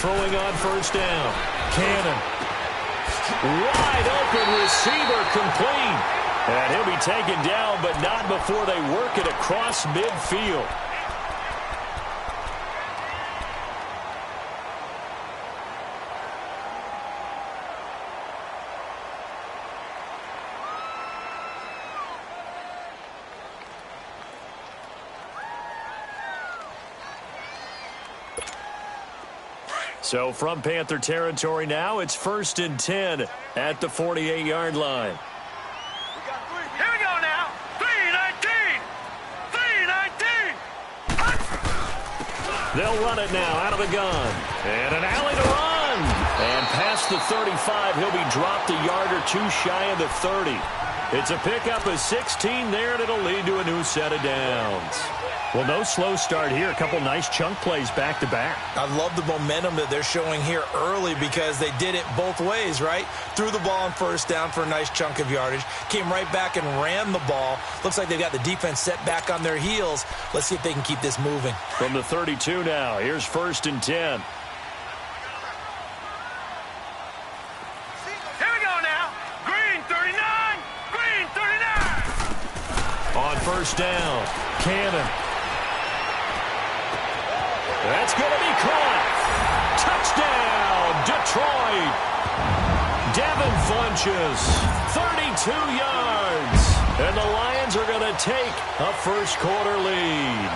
throwing on first down. Cannon. Wide open receiver complete. And he'll be taken down, but not before they work it across midfield. So from Panther territory now, it's 1st and 10 at the 48-yard line. Here we go now. 3-19. 3-19. They'll run it now out of the gun. And an alley to run. And past the 35, he'll be dropped a yard or two shy of the 30. It's a pickup of 16 there, and it'll lead to a new set of downs. Well, no slow start here. A couple nice chunk plays back-to-back. I love the momentum that they're showing here early because they did it both ways, right? Threw the ball on first down for a nice chunk of yardage. Came right back and ran the ball. Looks like they've got the defense set back on their heels. Let's see if they can keep this moving. From the 32 now, here's 1st and 10. Here we go now. Green 39. Green 39. On first down, Cannon. That's going to be caught. Touchdown, Detroit. Devin Funches, 32 yards. And the Lions are going to take a first-quarter lead.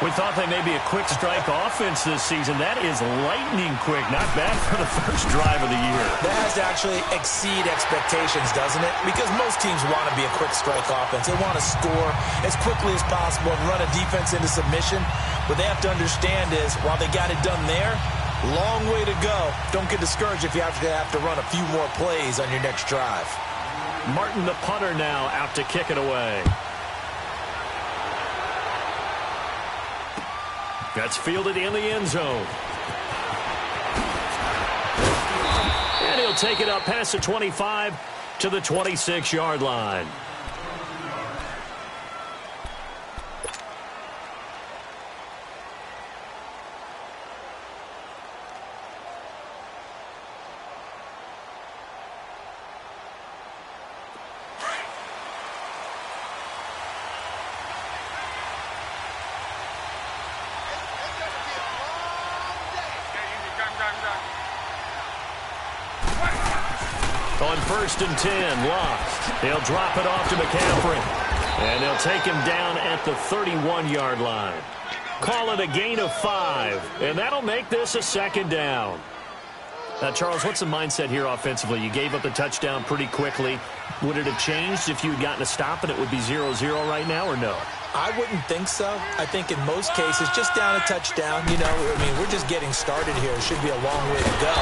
We thought they may be a quick strike offense this season. That is lightning quick. Not bad for the first drive of the year. That has to actually exceed expectations, doesn't it? Because most teams want to be a quick strike offense. They want to score as quickly as possible and run a defense into submission. What they have to understand is, while they got it done there, long way to go. Don't get discouraged if you have to run a few more plays on your next drive. Martin, the punter, now out to kick it away. That's fielded in the end zone. And he'll take it up past the 25 to the 26-yard line. On 1st and 10, Locke. They'll drop it off to McCaffrey. And they'll take him down at the 31-yard line. Call it a gain of 5. And that'll make this a 2nd down. Now, Charles, what's the mindset here offensively? You gave up the touchdown pretty quickly. Would it have changed if you had gotten a stop and it would be 0-0 right now, or no? I wouldn't think so. I think in most cases, just down a touchdown, you know, I mean, we're just getting started here. It should be a long way to go.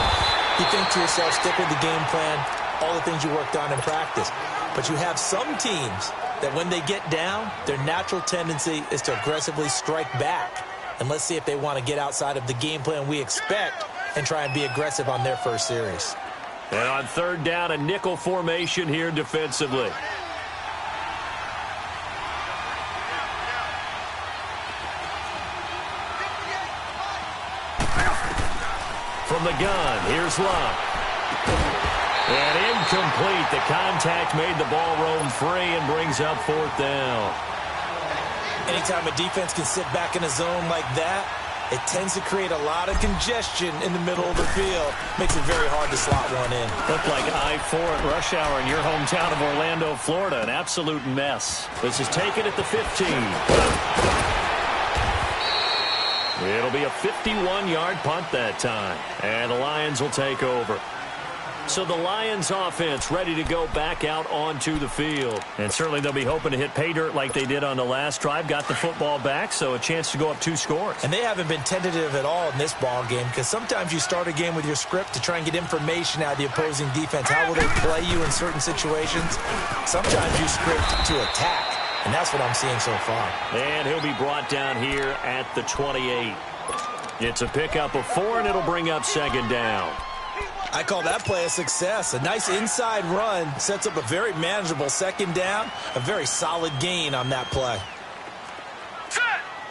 You think to yourself, stick with the game plan, all the things you worked on in practice. But you have some teams that when they get down, their natural tendency is to aggressively strike back. And let's see if they want to get outside of the game plan we expect and try and be aggressive on their first series. And on 3rd down, a nickel formation here defensively. From the gun, here's Locke. And incomplete. The contact made the ball roam free and brings up 4th down. Anytime a defense can sit back in a zone like that, it tends to create a lot of congestion in the middle of the field. Makes it very hard to slot one in. Looked like I-4 at rush hour in your hometown of Orlando, Florida. An absolute mess. This is taken at the 15. It'll be a 51-yard punt that time. And the Lions will take over. So the Lions offense ready to go back out onto the field. And certainly they'll be hoping to hit pay dirt like they did on the last drive. Got the football back, so a chance to go up 2 scores. And they haven't been tentative at all in this ball game, because sometimes you start a game with your script to try and get information out of the opposing defense. How will they play you in certain situations? Sometimes you script to attack, and that's what I'm seeing so far. And he'll be brought down here at the 28. It's a pickup of 4, and it'll bring up 2nd down. I call that play a success. A nice inside run sets up a very manageable 2nd down. A very solid gain on that play. Set.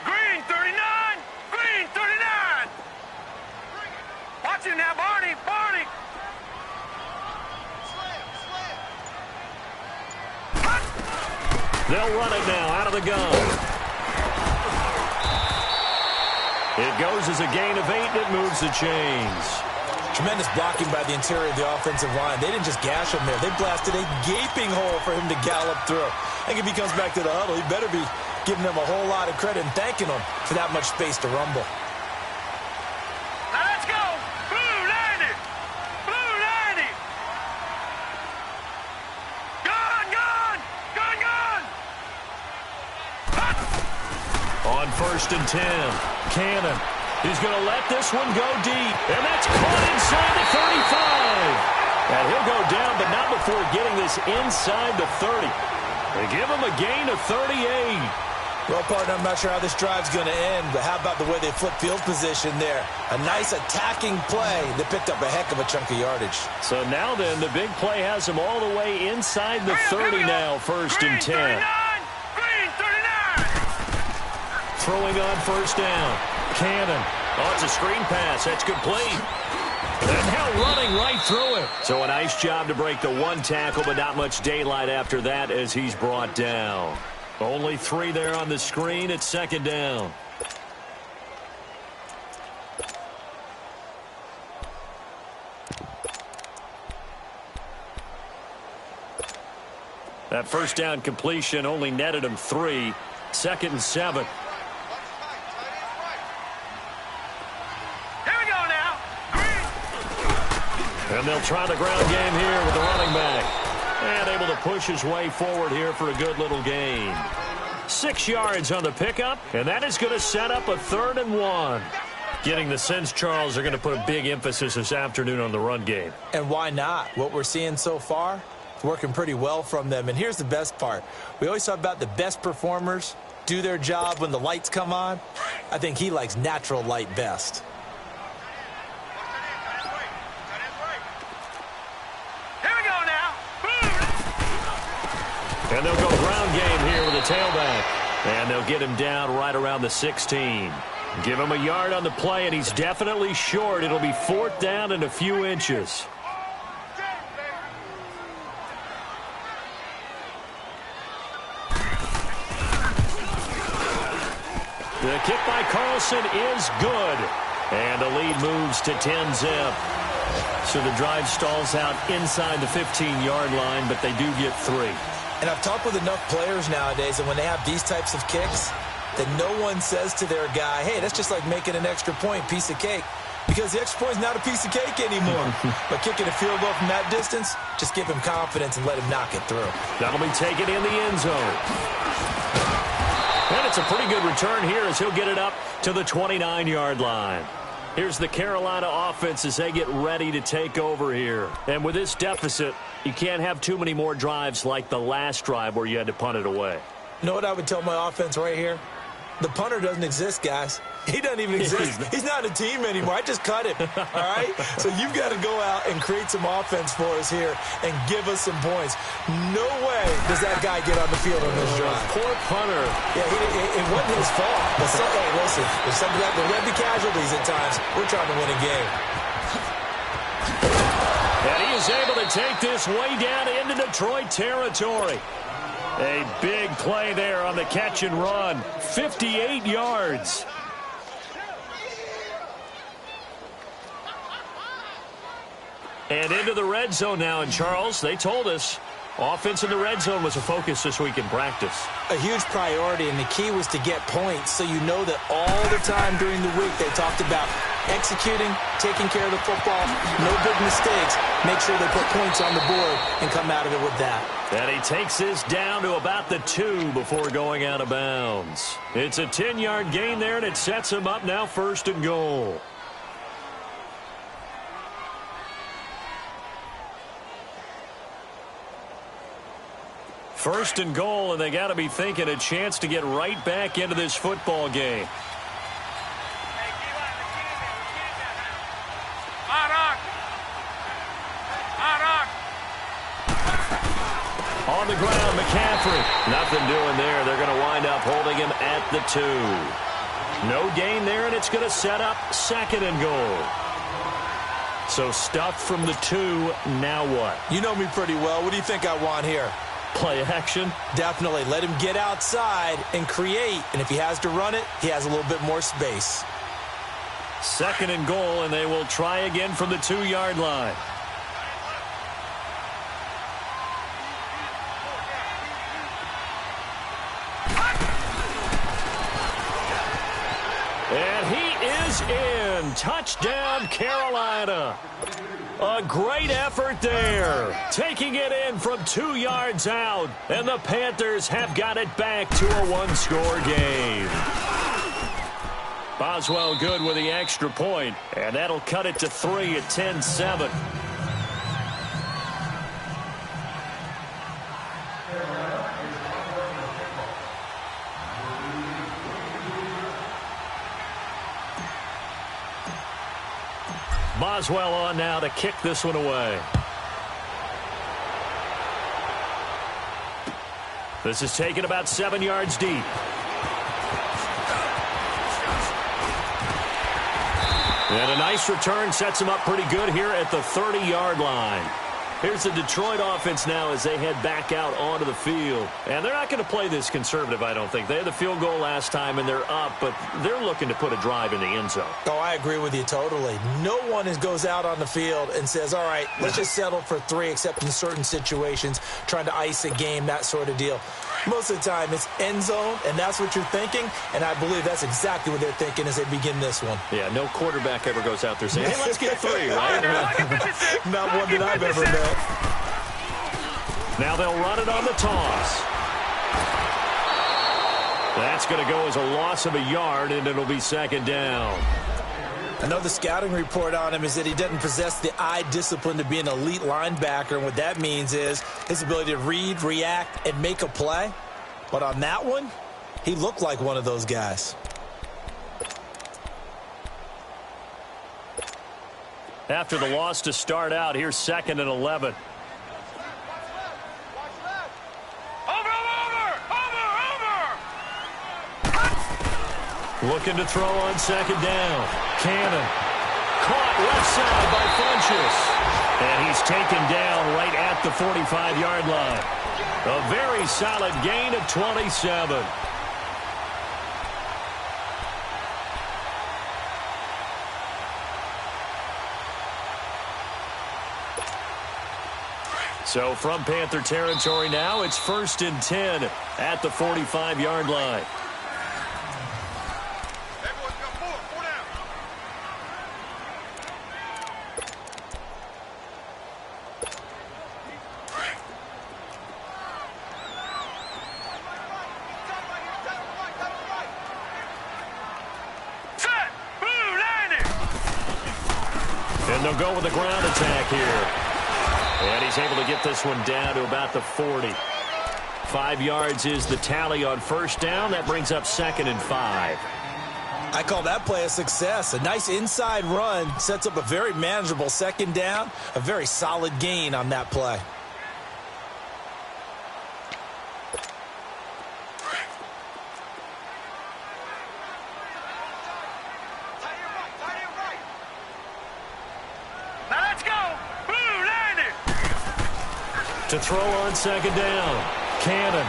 Green 39. Green 39. Watch it now, Barney. Barney. They'll run it now out of the gun. It goes as a gain of 8, and it moves the chains. Tremendous blocking by the interior of the offensive line. They didn't just gash him there. They blasted a gaping hole for him to gallop through. I think if he comes back to the huddle, he better be giving them a whole lot of credit and thanking them for that much space to rumble. Now let's go. Blue 90. Blue 90. Gun, gun. Gun, gun. On 1st and 10, Cannon. He's going to let this one go deep. And that's caught inside the 35. And he'll go down, but not before getting this inside the 30. They give him a gain of 38. Well, partner, I'm not sure how this drive's going to end, but how about the way they flip field position there? A nice attacking play that picked up a heck of a chunk of yardage. So now then, the big play has him all the way inside the 30 now, 1st and 10. Green 39. Throwing on 1st down. Cannon. Oh, it's a screen pass. That's complete. And now running right through it. So a nice job to break the one tackle, but not much daylight after that as he's brought down. Only 3 there on the screen at 2nd down. That 1st down completion only netted him 3. 2nd and 7. Here we go now. And they'll try the ground game here with the running back. And able to push his way forward here for a good little gain. 6 yards on the pickup, and that is going to set up a 3rd and 1. Getting the sense, Charles, they're going to put a big emphasis this afternoon on the run game. And why not? What we're seeing so far, it's working pretty well from them. And here's the best part. We always talk about the best performers do their job when the lights come on. I think he likes natural light best. And they'll go ground game here with a tailback. And they'll get him down right around the 16. Give him a yard on the play, and he's definitely short. It'll be 4th down and a few inches. The kick by Carlson is good. And the lead moves to 10-zip. So the drive stalls out inside the 15-yard line, but they do get 3. And I've talked with enough players nowadays, and when they have these types of kicks, that no one says to their guy, hey, that's just like making an extra point, piece of cake. Because the extra point is not a piece of cake anymore. But kicking a field goal from that distance, just give him confidence and let him knock it through. That'll be taken in the end zone. And it's a pretty good return here as he'll get it up to the 29-yard line. Here's the Carolina offense as they get ready to take over here. And with this deficit, you can't have too many more drives like the last drive where you had to punt it away. You know what I would tell my offense right here? The punter doesn't exist, guys. He doesn't even exist. He's not a team anymore. I just cut him, all right? So you've got to go out and create some offense for us here and give us some points. No way does that guy get on the field on this drive. Poor punter. Yeah, it wasn't his fault. But hey, listen, there's something like there'll be casualties at times. We're trying to win a game. And he is able to take this way down into Detroit territory. A big play there on the catch and run. 58 yards. And into the red zone now. And, Charles, they told us offense in the red zone was a focus this week in practice. A huge priority, and the key was to get points. So you know that all the time during the week they talked about executing, taking care of the football, no big mistakes. Make sure they put points on the board and come out of it with that. And he takes this down to about the 2 before going out of bounds. It's a 10-yard gain there, and it sets him up now 1st and goal. First and goal, and they got to be thinking a chance to get right back into this football game. On the ground, McCaffrey. Nothing doing there. They're going to wind up holding him at the 2. No gain there, and it's going to set up 2nd and goal. So stuffed from the 2, now what? You know me pretty well. What do you think I want here? Play action? Definitely. Let him get outside and create. And if he has to run it, he has a little bit more space. 2nd and goal, and they will try again from the 2-yard line. And he is in. Touchdown, Carolina. A great effort there. Taking it in from 2 yards out. And the Panthers have got it back to a 1-score game. Boswell good with the extra point, and that'll cut it to 3 at 10-7. Boswell on now to kick this one away. This is taken about 7 yards deep. And a nice return sets him up pretty good here at the 30-yard line. Here's the Detroit offense now as they head back out onto the field. And they're not going to play this conservative, I don't think. They had the field goal last time, and they're up, but they're looking to put a drive in the end zone. Oh, I agree with you totally. No one goes out on the field and says, all right, let's just settle for 3, except in certain situations, trying to ice a game, that sort of deal. Most of the time, it's end zone, and that's what you're thinking, and I believe that's exactly what they're thinking as they begin this one. Yeah, no quarterback ever goes out there saying, hey, let's get 3, right? Not one that I've ever met. Now they'll run it on the toss. That's going to go as a loss of a yard, and it'll be 2nd down. I know the scouting report on him is that he doesn't possess the eye discipline to be an elite linebacker, and what that means is his ability to read, react, and make a play. But on that one, he looked like one of those guys. After the loss to start out, here's 2nd and 11. Looking to throw on 2nd down. Cannon. Caught left side by Funchess. And he's taken down right at the 45-yard line. A very solid gain of 27. So from Panther territory now, it's 1st and 10 at the 45-yard line. And they'll go with the ground attack here. And he's able to get this one down to about the 40. 5 yards is the tally on 1st down. That brings up 2nd and 5. I call that play a success. A nice inside run sets up a very manageable 2nd down. A very solid gain on that play. To throw on 2nd down. Cannon.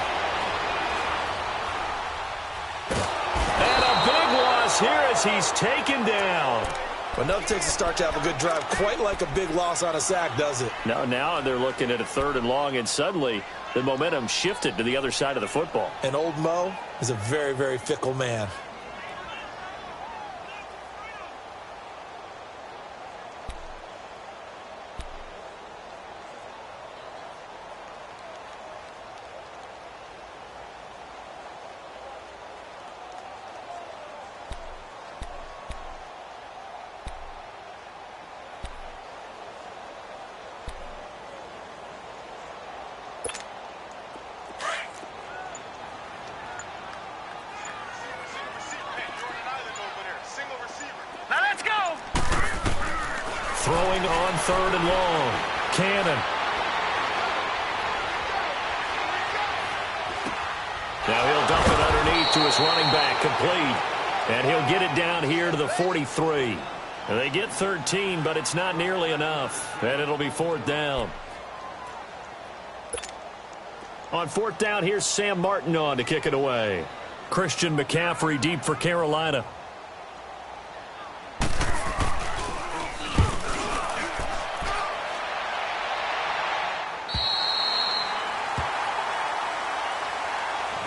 And a big loss here as he's taken down. But no, it takes a start to have a good drive. Quite like a big loss on a sack, does it? No, now they're looking at a 3rd and long, and suddenly the momentum shifted to the other side of the football. And old Mo is a very, very fickle man. Throwing on 3rd and long. Cannon. Now he'll dump it underneath to his running back, complete. And he'll get it down here to the 43. And they get 13, but it's not nearly enough. And it'll be 4th down. On 4th down, here's Sam Martin on to kick it away. Christian McCaffrey deep for Carolina.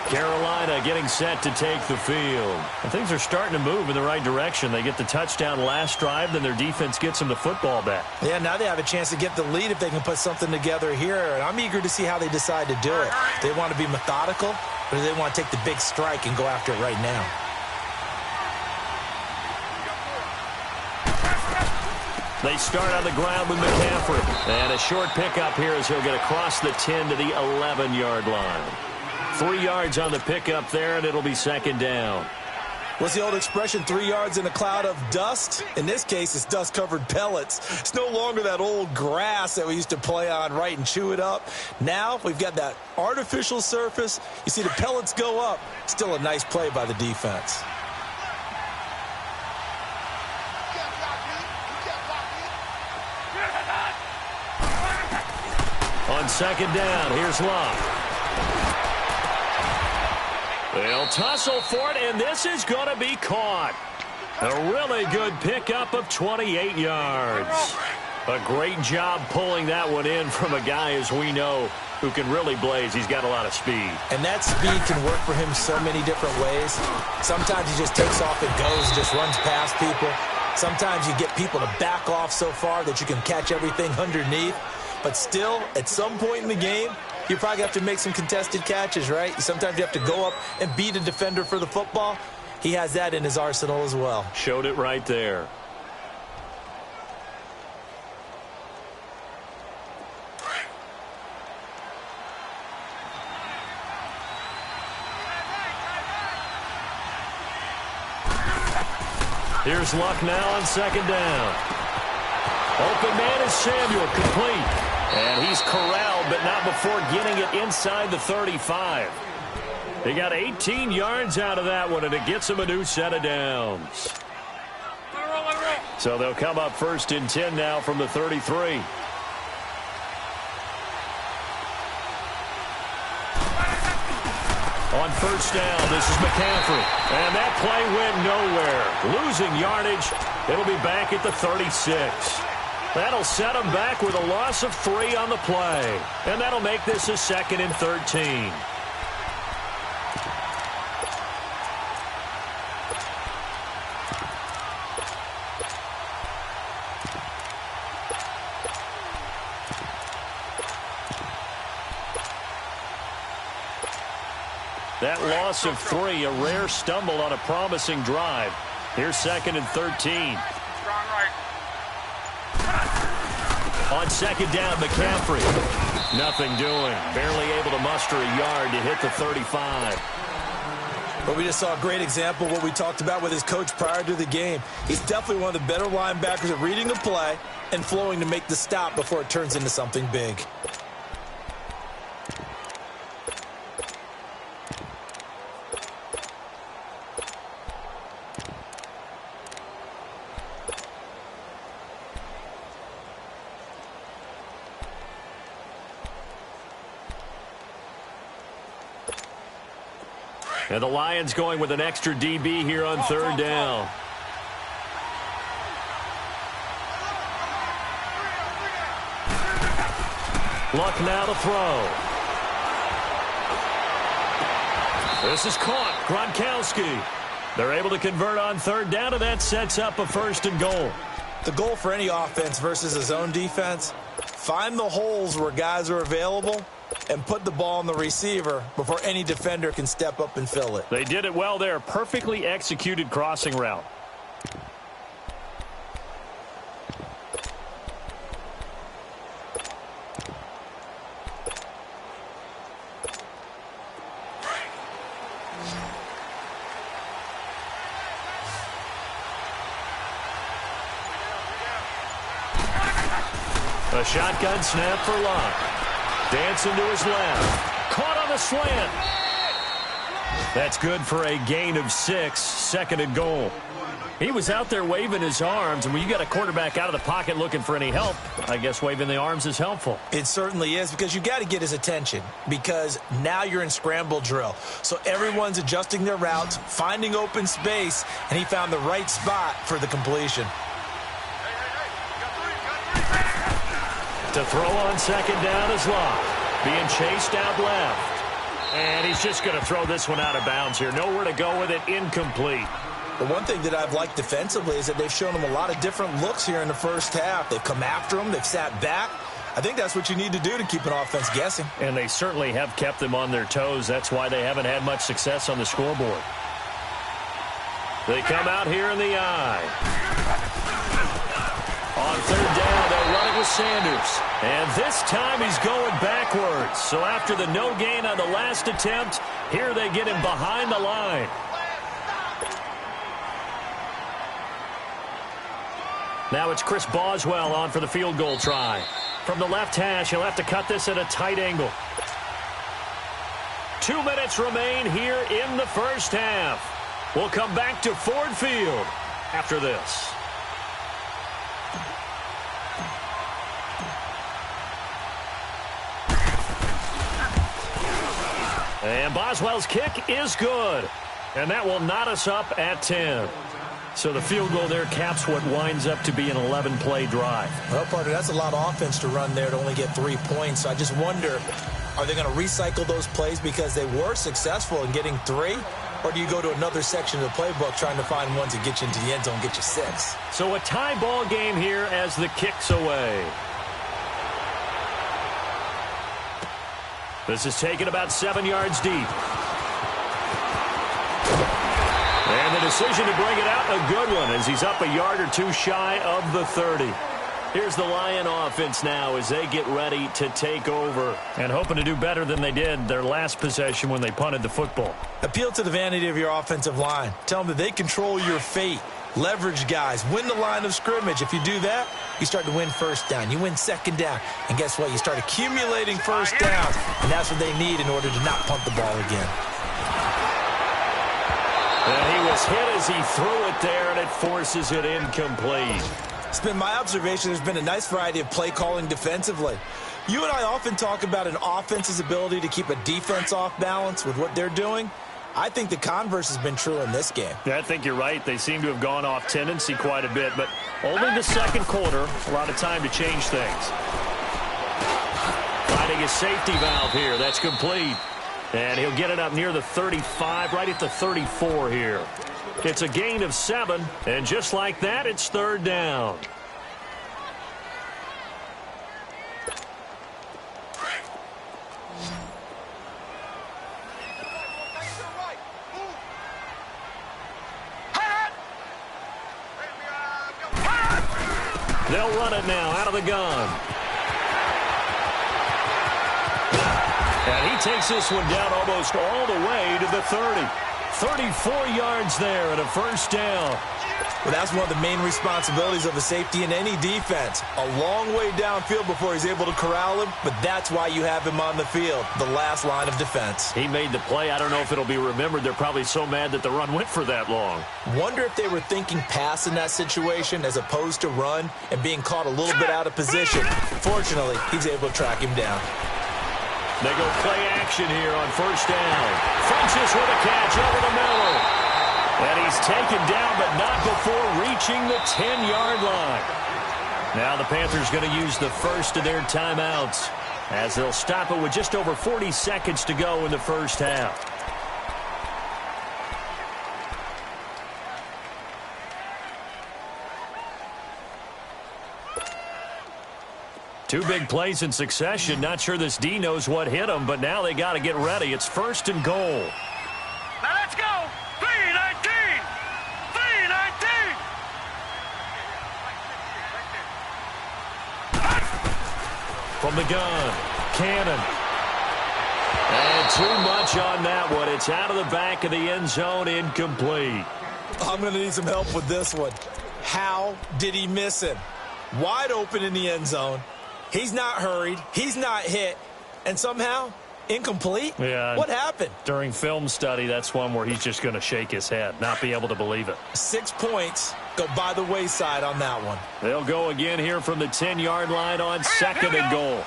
Carolina getting set to take the field. And things are starting to move in the right direction. They get the touchdown last drive, then their defense gets them the football back. Yeah, now they have a chance to get the lead if they can put something together here. And I'm eager to see how they decide to do it. They want to be methodical, or do they want to take the big strike and go after it right now? They start on the ground with McCaffrey. And a short pickup here as he'll get across the 10 to the 11-yard line. 3 yards on the pickup there, and it'll be 2nd down. What's the old expression, 3 yards in a cloud of dust? In this case, it's dust-covered pellets. It's no longer that old grass that we used to play on, right, and chew it up. Now we've got that artificial surface. You see the pellets go up. Still a nice play by the defense. On 2nd down, here's Love. They'll tussle for it, and this is going to be caught. A really good pickup of 28 yards. A great job pulling that one in from a guy, as we know, who can really blaze. He's got a lot of speed. And that speed can work for him so many different ways. Sometimes he just takes off and goes, just runs past people. Sometimes you get people to back off so far that you can catch everything underneath. But still, at some point in the game, you probably have to make some contested catches, right? Sometimes you have to go up and beat a defender for the football. He has that in his arsenal as well. Showed it right there. Here's Luck now on 2nd down. Open man is Samuel, complete. And he's corralled, but not before getting it inside the 35. They got 18 yards out of that one, and it gets them a new set of downs. So they'll come up 1st and 10 now from the 33. On 1st down, this is McCaffrey. And that play went nowhere. Losing yardage. It'll be back at the 36. That'll set them back with a loss of 3 on the play. And that'll make this a 2nd and 13. That loss of 3, a rare stumble on a promising drive. Here's 2nd and 13. On 2nd down, McCaffrey. Nothing doing. Barely able to muster a yard to hit the 35. But we just saw a great example of what we talked about with his coach prior to the game. He's definitely one of the better linebackers at reading a play and flowing to make the stop before it turns into something big. And the Lions going with an extra DB here on 3rd down. Luck now to throw. This is caught. Gronkowski. They're able to convert on 3rd down, and that sets up a 1st and goal. The goal for any offense versus a zone defense, find the holes where guys are available and put the ball on the receiver before any defender can step up and fill it. They did it well there. Perfectly executed crossing route. A shotgun snap for Locke. Dancing to his left. Caught on the slant. That's good for a gain of 6. 2nd and goal. He was out there waving his arms, and when you got a quarterback out of the pocket looking for any help, I guess waving the arms is helpful. It certainly is, because you got to get his attention, because now you're in scramble drill. So everyone's adjusting their routes, finding open space, and he found the right spot for the completion. To throw on second down is Locke, being chased out left. And he's just going to throw this one out of bounds here. Nowhere to go with it, incomplete. The one thing that I've liked defensively is that they've shown him a lot of different looks here in the first half. They've come after him. They've sat back. I think that's what you need to do to keep an offense guessing. And they certainly have kept them on their toes. That's why they haven't had much success on the scoreboard. They come out here in the eye. On third down, they'll run it with Sanders. And this time he's going backwards. So after the no gain on the last attempt, here they get him behind the line. Now it's Chris Boswell on for the field goal try. From the left hash, he'll have to cut this at a tight angle. 2 minutes remain here in the first half. We'll come back to Ford Field after this. And Boswell's kick is good. And that will knot us up at 10. So the field goal there caps what winds up to be an 11-play drive. Well, partner, that's a lot of offense to run there to only get 3 points. So I just wonder, are they going to recycle those plays because they were successful in getting 3? Or do you go to another section of the playbook trying to find ones that get you into the end zone, get you 6? So a tie ball game here as the kick's away. This is taken about 7 yards deep. And the decision to bring it out, a good one, as he's up a yard or two shy of the 30. Here's the Lion offense now as they get ready to take over. And hoping to do better than they did their last possession when they punted the football. Appeal to the vanity of your offensive line. Tell them that they control your fate. Leverage guys. Win the line of scrimmage. If you do that, you start to win first down. You win second down. And guess what? You start accumulating first downs. And that's what they need in order to not punt the ball again. And he was hit as he threw it there, and it forces it incomplete. It's been my observation there's been a nice variety of play calling defensively. You and I often talk about an offense's ability to keep a defense off balance with what they're doing. I think the converse has been true in this game. Yeah, I think you're right. They seem to have gone off tendency quite a bit, but only the second quarter, a lot of time to change things. Finding his safety valve here. That's complete. And he'll get it up near the 35, right at the 34 here. It's a gain of 7, and just like that, it's third down. They'll run it now out of the gun. And he takes this one down almost all the way to the 30. 34 yards there and a first down. Well, that's one of the main responsibilities of a safety in any defense. A long way downfield before he's able to corral him, but that's why you have him on the field, the last line of defense. He made the play. I don't know if it'll be remembered. They're probably so mad that the run went for that long. Wonder if they were thinking pass in that situation as opposed to run and being caught a little bit out of position. Fortunately, he's able to track him down. They go play action here on first down. Funches with a catch over the middle. And he's taken down, but not before reaching the 10-yard line. Now the Panthers going to use the first of their timeouts as they'll stop it with just over 40 seconds to go in the first half. Two big plays in succession. Not sure this D knows what hit him, but now they got to get ready. It's first and goal. Now let's go. 3-19. 3-19. From the gun, Cannon. And too much on that one. It's out of the back of the end zone, incomplete. I'm going to need some help with this one. How did he miss him? Wide open in the end zone. He's not hurried. He's not hit. And somehow, Incomplete? Yeah. What happened? During film study, that's one where he's just going to shake his head, not be able to believe it. 6 points go by the wayside on that one. They'll go again here from the 10-yard line on second and goal.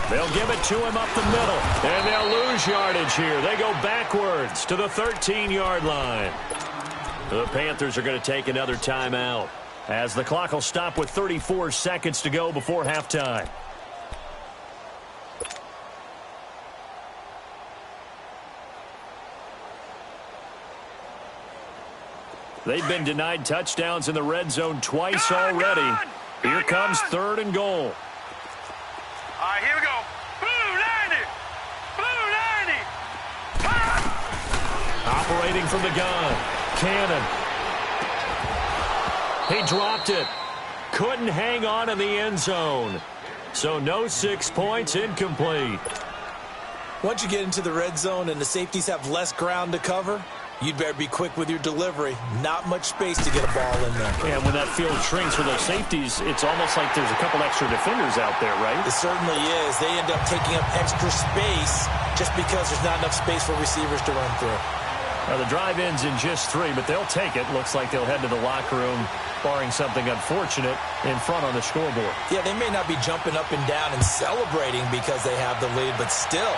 They'll give it to him up the middle, and they'll lose yardage here. They go backwards to the 13-yard line. The Panthers are going to take another timeout, as the clock will stop with 34 seconds to go before halftime. They've been denied touchdowns in the red zone twice already. Here comes third and goal. All right, here we go. Blue 90. Blue 90. Operating from the gun. Cannon. He dropped it. Couldn't hang on in the end zone. So no 6 points, incomplete. Once you get into the red zone and the safeties have less ground to cover, you'd better be quick with your delivery. Not much space to get a ball in there. And when that field shrinks for those safeties, it's almost like there's a couple extra defenders out there, right? It certainly is. They end up taking up extra space just because there's not enough space for receivers to run through. Now, the drive ends in just 3, but they'll take it. Looks like they'll head to the locker room, barring something unfortunate, in front on the scoreboard. Yeah, they may not be jumping up and down and celebrating because they have the lead, but still,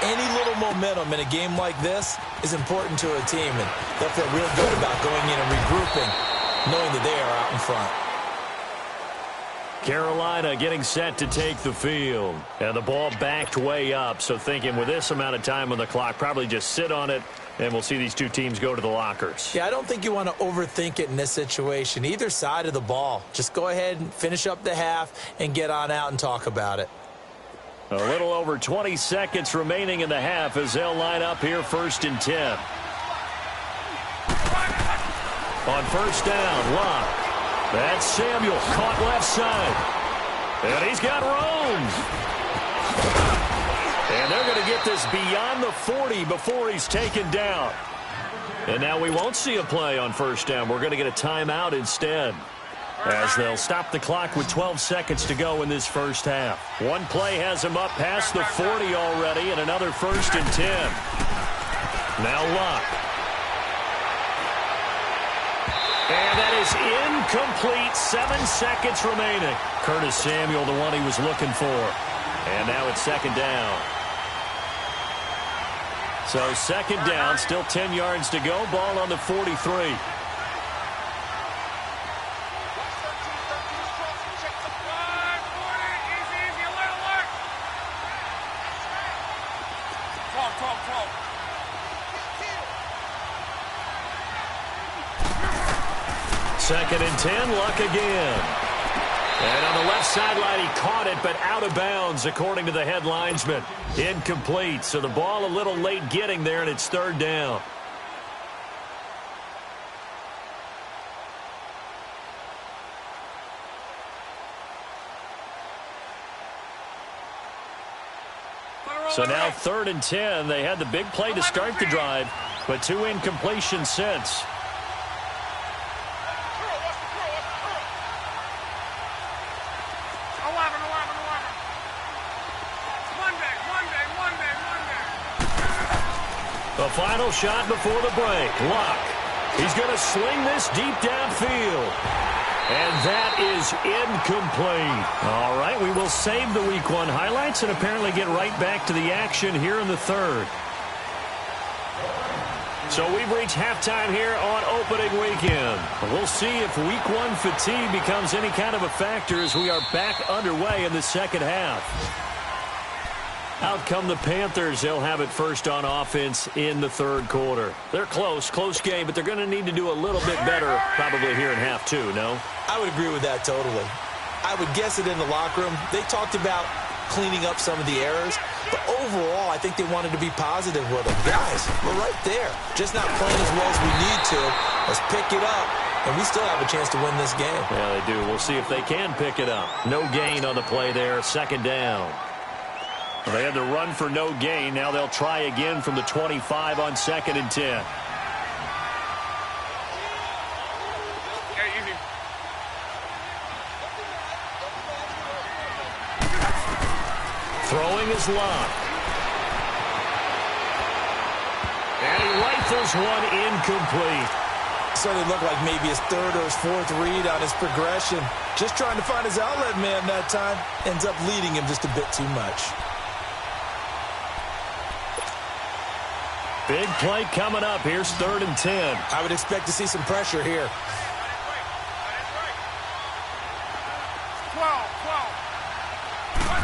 any little momentum in a game like this is important to a team, and they'll feel real good about going in and regrouping, knowing that they are out in front. Carolina getting set to take the field. And the ball backed way up, so thinking with this amount of time on the clock, probably just sit on it, and we'll see these two teams go to the lockers. Yeah, I don't think you want to overthink it in this situation. Either side of the ball. Just go ahead and finish up the half and get on out and talk about it. A little over 20 seconds remaining in the half as they'll line up here first and 10. On first down, Locke. That's Samuel, caught left side. And he's got room. And they're going to get this beyond the 40 before he's taken down. And now we won't see a play on first down. We're going to get a timeout instead, as they'll stop the clock with 12 seconds to go in this first half. One play has him up past the 40 already, and another first and 10. Now Locke. And that is incomplete. 7 seconds remaining. Curtis Samuel, the one he was looking for. And now it's second down. So second down, still 10 yards to go. Ball on the 43. Second and 10, Luck again. And on the left sideline, he caught it, but out of bounds, according to the head linesman. Incomplete, so the ball a little late getting there, and it's third down. So now third and 10. They had the big play to start the drive, but 2 incompletions since. The final shot before the break. Luck. He's going to sling this deep downfield. And that is incomplete. All right, we will save the Week 1 highlights and apparently get right back to the action here in the third. So we've reached halftime here on opening weekend. We'll see if Week 1 fatigue becomes any kind of a factor as we are back underway in the second half. Out come the Panthers. They'll have it first on offense in the third quarter. They're close game, but they're going to need to do a little bit better probably here in half 2, no? I would agree with that totally. I would guess it in the locker room. They talked about cleaning up some of the errors, but overall, I think they wanted to be positive with them. Guys, we're right there. Just not playing as well as we need to. Let's pick it up, and we still have a chance to win this game. Yeah, they do. We'll see if they can pick it up. No gain on the play there. Second down. Well, they had to run for no gain. Now they'll try again from the 25 on second and 10. Throwing his Luck. And he rifles one incomplete. Certainly looked like maybe his third or his fourth read on his progression. Just trying to find his outlet man that time. Ends up leading him just a bit too much. Big play coming up. Here's 3rd and 10. I would expect to see some pressure here. 12.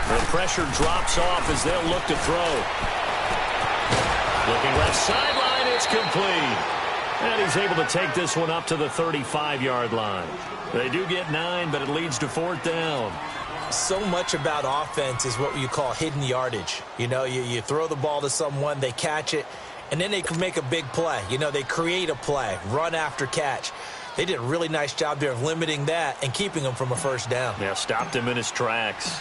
The pressure drops off as they'll look to throw. Looking left sideline, it's complete. And he's able to take this one up to the 35-yard line. They do get 9, but it leads to 4th down. So much about offense is what you call hidden yardage. You know, you throw the ball to someone, they catch it, and then they can make a big play. You know, they create a play, run after catch. They did a really nice job there of limiting that and keeping him from a first down. Yeah, stopped him in his tracks.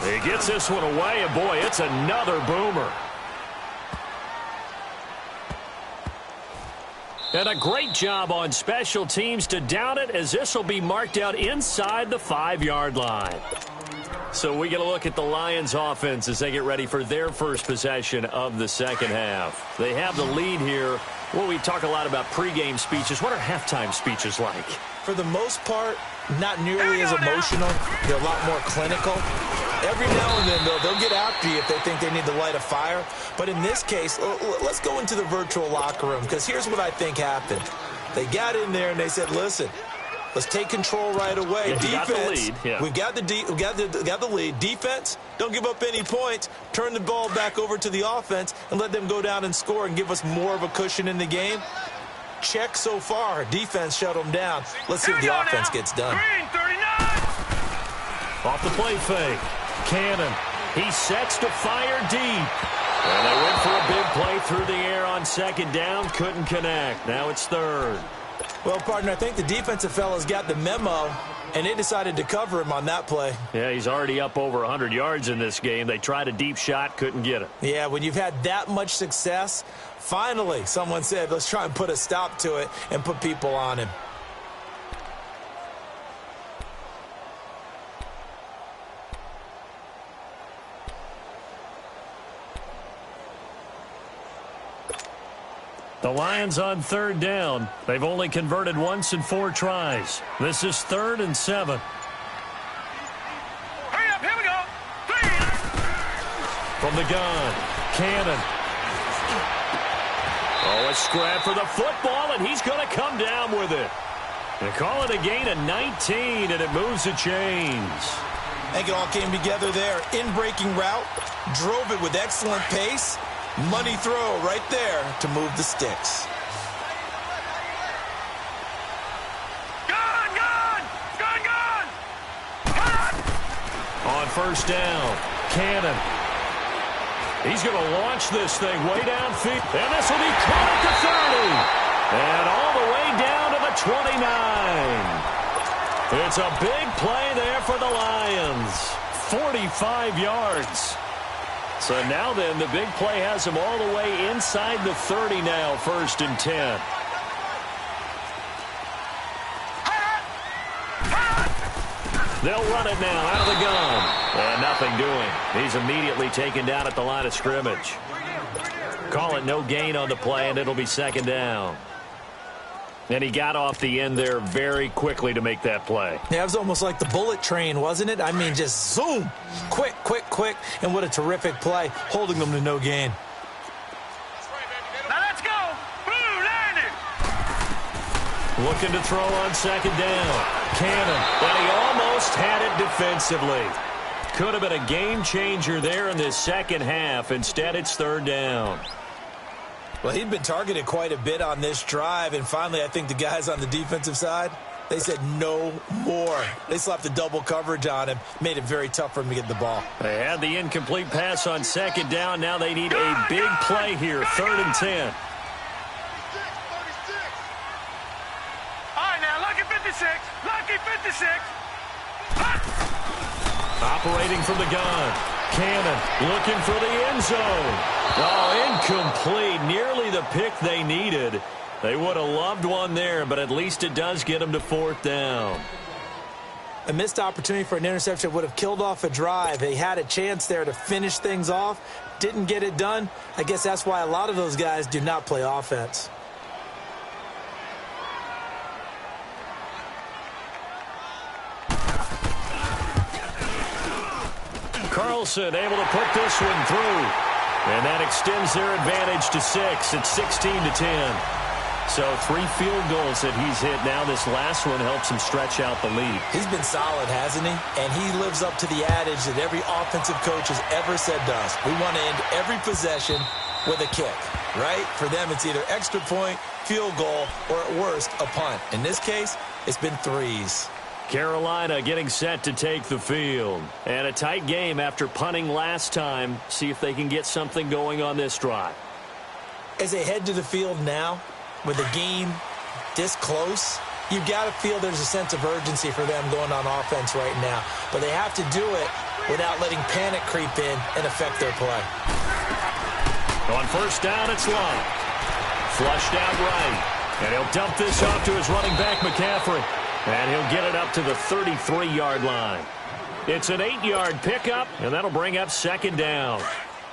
He gets this one away, and boy, it's another boomer. And a great job on special teams to down it, as this will be marked out inside the 5-yard line. So we get a look at the Lions offense as they get ready for their first possession of the second half. They have the lead here. Well, we talk a lot about pregame speeches. What are halftime speeches like? For the most part, not nearly as emotional. They're a lot more clinical. Every now and then, though, they'll get after you if they think they need to light a fire. But in this case, let's go into the virtual locker room, because here's what I think happened. They got in there and they said, listen, let's take control right away. Yeah, defense, got the lead. Yeah. we got the lead. Defense, don't give up any points. Turn the ball back over to the offense and let them go down and score and give us more of a cushion in the game. Check so far. Defense shut them down. Let's see what the offense gets done. Green 39. Off the play fake. Cannon. He sets to fire deep. And they went for a big play through the air on 2nd down. Couldn't connect. Now it's 3rd. Well, partner, I think the defensive fellas got the memo, and they decided to cover him on that play. Yeah, he's already up over 100 yards in this game. They tried a deep shot, couldn't get it. Yeah, when you've had that much success, finally someone said, let's try and put a stop to it and put people on him. The Lions on 3rd down. They've only converted once in 4 tries. This is 3rd and 7. Hurry up, here we go. 3. From the gun, Cannon. Oh, a scrap for the football, and he's going to come down with it. They call it a gain of 19, and it moves the chains. I think it all came together there. In-breaking route, drove it with excellent pace. Money throw right there to move the sticks. Gun! On 1st down, Cannon. He's going to launch this thing way downfield. And this will be caught at the 30. And all the way down to the 29. It's a big play there for the Lions. 45 yards. So now then, the big play has him all the way inside the 30 now, 1st and 10. They'll run it now out of the gun. And nothing doing. He's immediately taken down at the line of scrimmage. Call it no gain on the play, and it'll be 2nd down. And he got off the end there very quickly to make that play. Yeah, it was almost like the bullet train, wasn't it? I mean, just zoom. Quick, quick, quick. And what a terrific play, holding them to no gain. Now let's go. Blue landed. Looking to throw on 2nd down. Cannon. And he almost had it defensively. Could have been a game changer there in this second half. Instead, it's 3rd down. Well, he'd been targeted quite a bit on this drive, and finally I think the guys on the defensive side, they said no more. They slapped the double coverage on him, made it very tough for him to get the ball. They had the incomplete pass on 2nd down. Now they need a big play here, 3rd and 10. All right, now, lucky 56. Lucky 56. Operating from the gun. Cannon looking for the end zone. Oh, incomplete. Nearly the pick they needed. They would have loved one there, but at least it does get them to 4th down. A missed opportunity for an interception would have killed off a drive. They had a chance there to finish things off, didn't get it done. I guess that's why a lot of those guys do not play offense. Carlson able to put this one through. And that extends their advantage to 6. It's 16-10. So 3 field goals that he's hit now. This last one helps him stretch out the lead. He's been solid, hasn't he? And he lives up to the adage that every offensive coach has ever said to us. We want to end every possession with a kick, right? For them, it's either extra point, field goal, or at worst, a punt. In this case, it's been 3s. Carolina getting set to take the field. And a tight game after punting last time. See if they can get something going on this drive. As they head to the field now, with the game this close, you've got to feel there's a sense of urgency for them going on offense right now. But they have to do it without letting panic creep in and affect their play. On first down, it's Love. Flushed out right. And he'll dump this off to his running back, McCaffrey. And he'll get it up to the 33-yard line. It's an 8-yard pickup, and that'll bring up second down.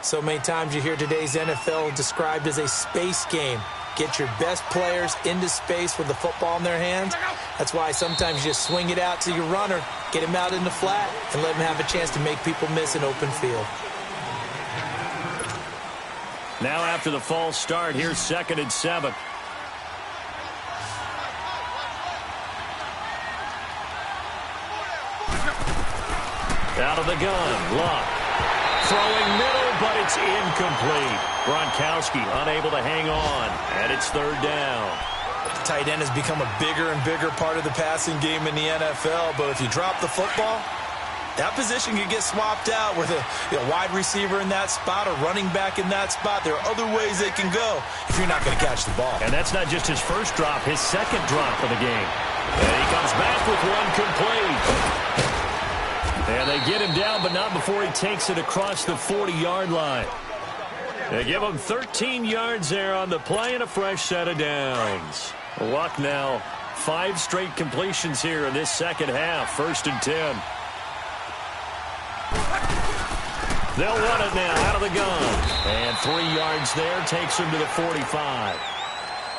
So many times you hear today's NFL described as a space game. Get your best players into space with the football in their hands. That's why sometimes you just swing it out to your runner, get him out in the flat, and let him have a chance to make people miss an open field. Now after the false start, here's 2nd and 7. Out of the gun, Luck. Throwing middle, but it's incomplete. Gronkowski unable to hang on, and it's 3rd down. Tight end has become a bigger and bigger part of the passing game in the NFL, but if you drop the football, that position can get swapped out with a wide receiver in that spot, a running back in that spot. There are other ways they can go if you're not going to catch the ball. And that's not just his first drop, his second drop of the game. And he comes back with one complete. And they get him down, but not before he takes it across the 40-yard line. They give him 13 yards there on the play and a fresh set of downs. Luck now 5 straight completions here in this second half. 1st and 10. They'll run it now out of the gun. And 3 yards there takes him to the 45.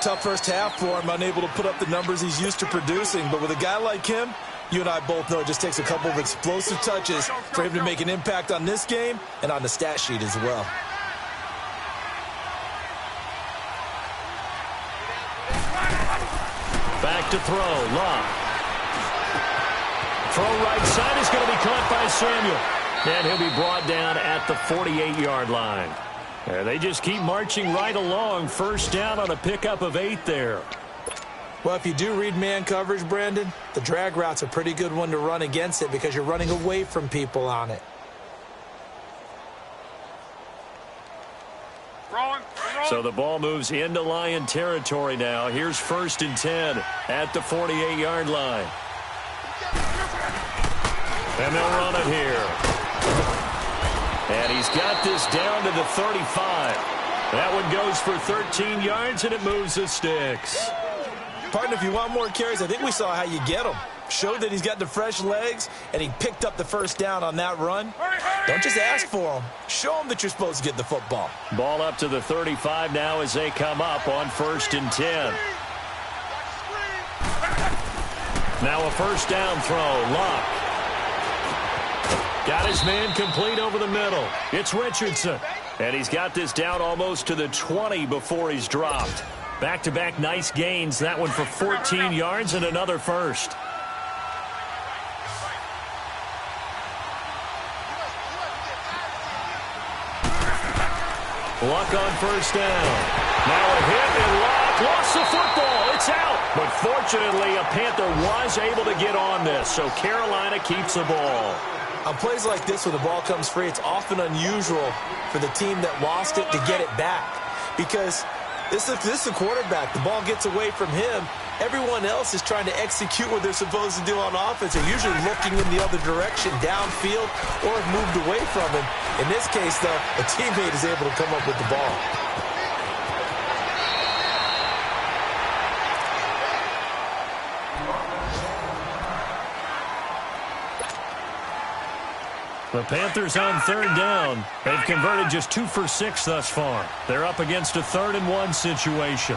Tough first half for him, unable to put up the numbers he's used to producing. But with a guy like him, you and I both know it just takes a couple of explosive touches for him to make an impact on this game and on the stat sheet as well. Back to throw, Love. Throw right side is going to be caught by Samuel. And he'll be brought down at the 48-yard line. And they just keep marching right along. 1st down on a pickup of 8 there. Well, if you do read man coverage, Brandon, the drag route's a pretty good one to run against it because you're running away from people on it. So the ball moves into Lion territory now. Here's 1st and 10 at the 48-yard line. And they'll run it here. And he's got this down to the 35. That one goes for 13 yards, and it moves the sticks. Partner, if you want more carries, I think we saw how you get them. Showed that he's got the fresh legs, and he picked up the 1st down on that run. Don't just ask for them. Show them that you're supposed to get the football. Ball up to the 35 now as they come up on 1st and 10. Now a 1st down throw. Luck. Got his man complete over the middle. It's Richardson. And he's got this down almost to the 20 before he's dropped. Back-to-back nice gains. That one for 14 yards and another first. Luck on 1st down. Now a hit, and Luck lost the football. It's out. But fortunately, a Panther was able to get on this, so Carolina keeps the ball. On plays like this where the ball comes free, it's often unusual for the team that lost it to get it back. Because this is the quarterback. The ball gets away from him. Everyone else is trying to execute what they're supposed to do on offense. They're usually looking in the other direction, downfield, or have moved away from him. In this case, though, a teammate is able to come up with the ball. The Panthers on third down. They've converted just 2 for 6 thus far. They're up against a 3rd-and-1 situation.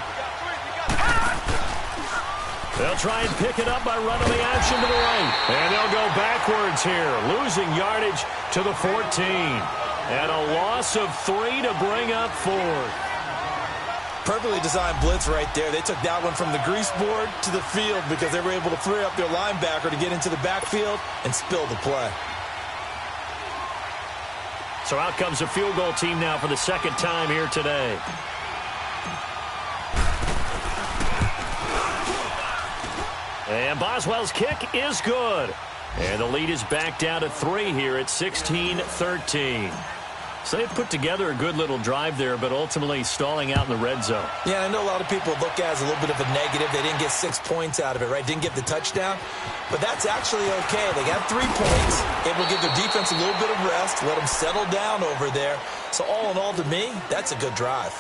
They'll try and pick it up by running the option to the right. And they'll go backwards here, losing yardage to the 14. And a loss of 3 to bring up 4th. Perfectly designed blitz right there. They took that one from the grease board to the field because they were able to free up their linebacker to get into the backfield and spill the play. So out comes a field goal team now for the 2nd time here today. And Boswell's kick is good. And the lead is back down to 3 here at 16-13. So they've put together a good little drive there, but ultimately stalling out in the red zone. Yeah, I know a lot of people look at it as a little bit of a negative. They didn't get 6 points out of it, right? Didn't get the touchdown. But that's actually okay. They got 3 points, able to give their defense a little bit of rest, let them settle down over there. So all in all, to me, that's a good drive.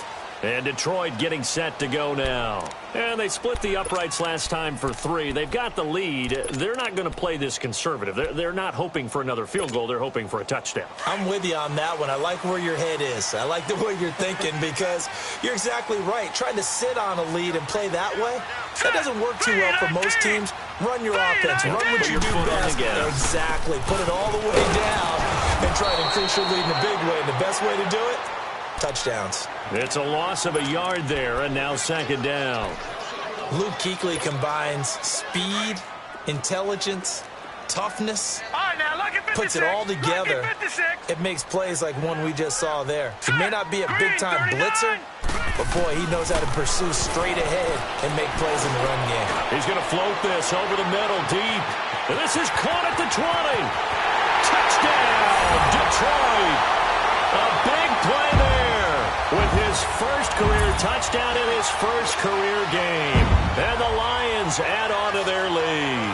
And Detroit getting set to go now. And they split the uprights last time for 3. They've got the lead. They're not going to play this conservative. They're not hoping for another field goal. They're hoping for a touchdown. I'm with you on that one. I like where your head is. I like the way you're thinking because you're exactly right. Trying to sit on a lead and play that way, that doesn't work too well for most teams. Run your offense. Run what you do best. Exactly. Put it all the way down and try to increase your lead in a big way. And the best way to do it, touchdowns. It's a loss of a yard there, and now 2nd down. Luke Kuechly combines speed, intelligence, toughness, puts it all together. It makes plays like one we just saw there. He may not be a big-time blitzer, but, boy, he knows how to pursue straight ahead and make plays in the run game. He's going to float this over the middle deep. And this is caught at the 20. Touchdown, Detroit. A big play there with his first career touchdown in his first career game. And the Lions add on to their lead.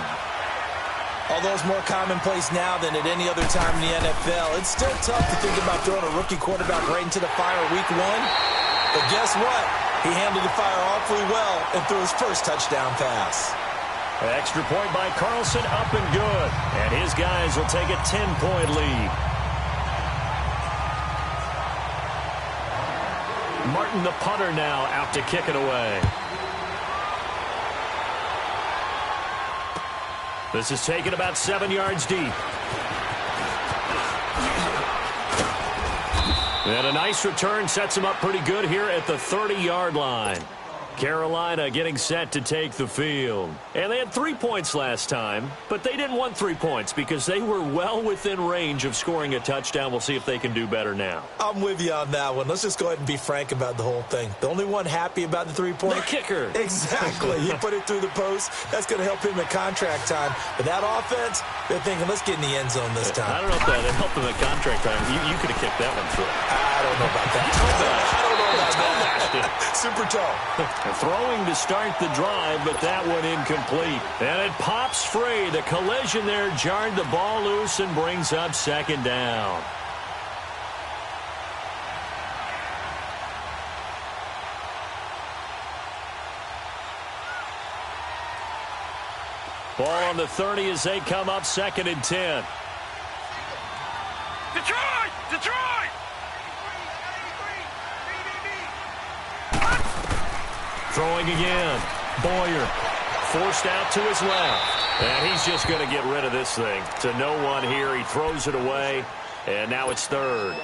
Although it's more commonplace now than at any other time in the NFL, it's still tough to think about throwing a rookie quarterback right into the fire week 1. But guess what? He handled the fire awfully well and threw his first touchdown pass. An extra point by Carlson, up and good. And his guys will take a 10-point lead. Martin, the punter, now out to kick it away. This is taken about 7 yards deep. And a nice return sets him up pretty good here at the 30-yard line. Carolina getting set to take the field. And they had 3 points last time, but they didn't want 3 points because they were well within range of scoring a touchdown. We'll see if they can do better now. I'm with you on that one. Let's just go ahead and be frank about the whole thing. The only one happy about the 3-point? The kicker. Exactly. He put it through the post. That's going to help him at contract time. But that offense, they're thinking, let's get in the end zone this time. I don't know if that helped him at contract time. You could have kicked that one through. I don't know about that. I don't know about that. Super tall. Throwing to start the drive, but that one incomplete. And it pops free. The collision there jarred the ball loose and brings up 2nd down. Ball on the 30 as they come up 2nd and 10. Detroit! Detroit! Throwing again. Boyer forced out to his left. And he's just going to get rid of this thing. To no one here. He throws it away. And now it's 3rd.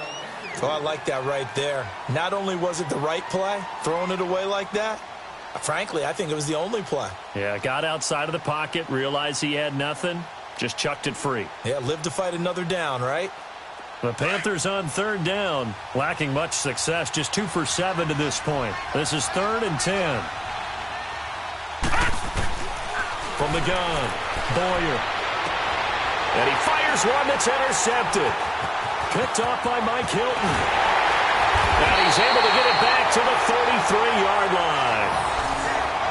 Oh, I like that right there. Not only was it the right play, throwing it away like that, frankly, I think it was the only play. Yeah, got outside of the pocket, realized he had nothing, just chucked it free. Yeah, live to fight another down, right? The Panthers on 3rd down, lacking much success, just 2 for 7 to this point. This is 3rd and 10. From the gun, Boyer. And he fires one that's intercepted. Picked off by Mike Hilton. And he's able to get it back to the 33-yard line.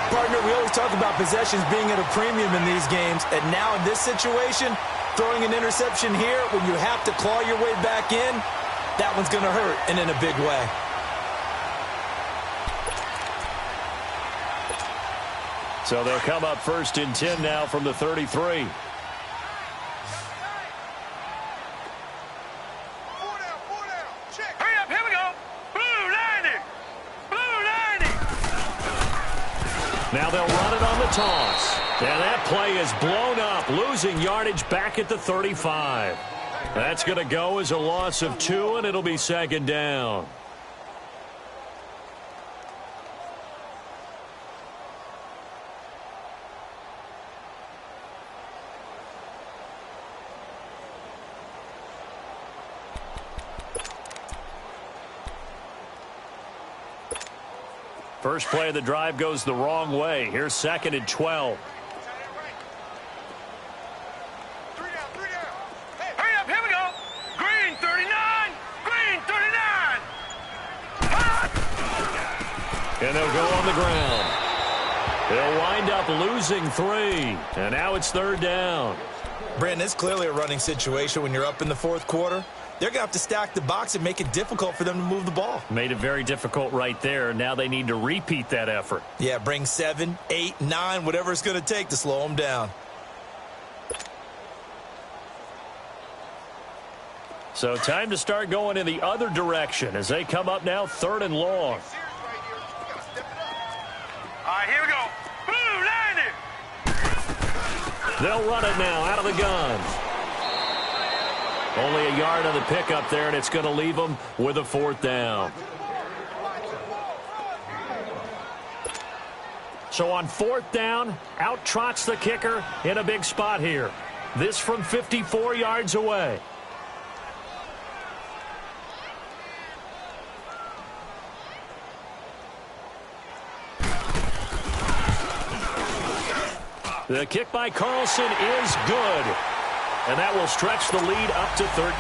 Partner, we always talk about possessions being at a premium in these games, and now in this situation, throwing an interception here when you have to claw your way back in, that one's going to hurt, and in a big way. So they'll come up 1st and 10 now from the 33. the toss. And that play is blown up, losing yardage back at the 35. That's going to go as a loss of 2, and it'll be second down. First play of the drive goes the wrong way. Here's second and 12. Hurry up, here we go. Green 39, green 39. And they'll go on the ground. They'll wind up losing 3. And now it's third down. Brandon, it's clearly a running situation when you're up in the fourth quarter. They're going to have to stack the box and make it difficult for them to move the ball. Made it very difficult right there. Now they need to repeat that effort. Yeah, bring 7, 8, 9, whatever it's going to take to slow them down. So time to start going in the other direction as they come up now third and long. All right, here we go. Boom, landed. They'll run it now out of the gun. Only a yard on the pickup there, and it's going to leave them with a fourth down. So on fourth down, out trots the kicker in a big spot here. This from 54 yards away. The kick by Carlson is good. And that will stretch the lead up to 13.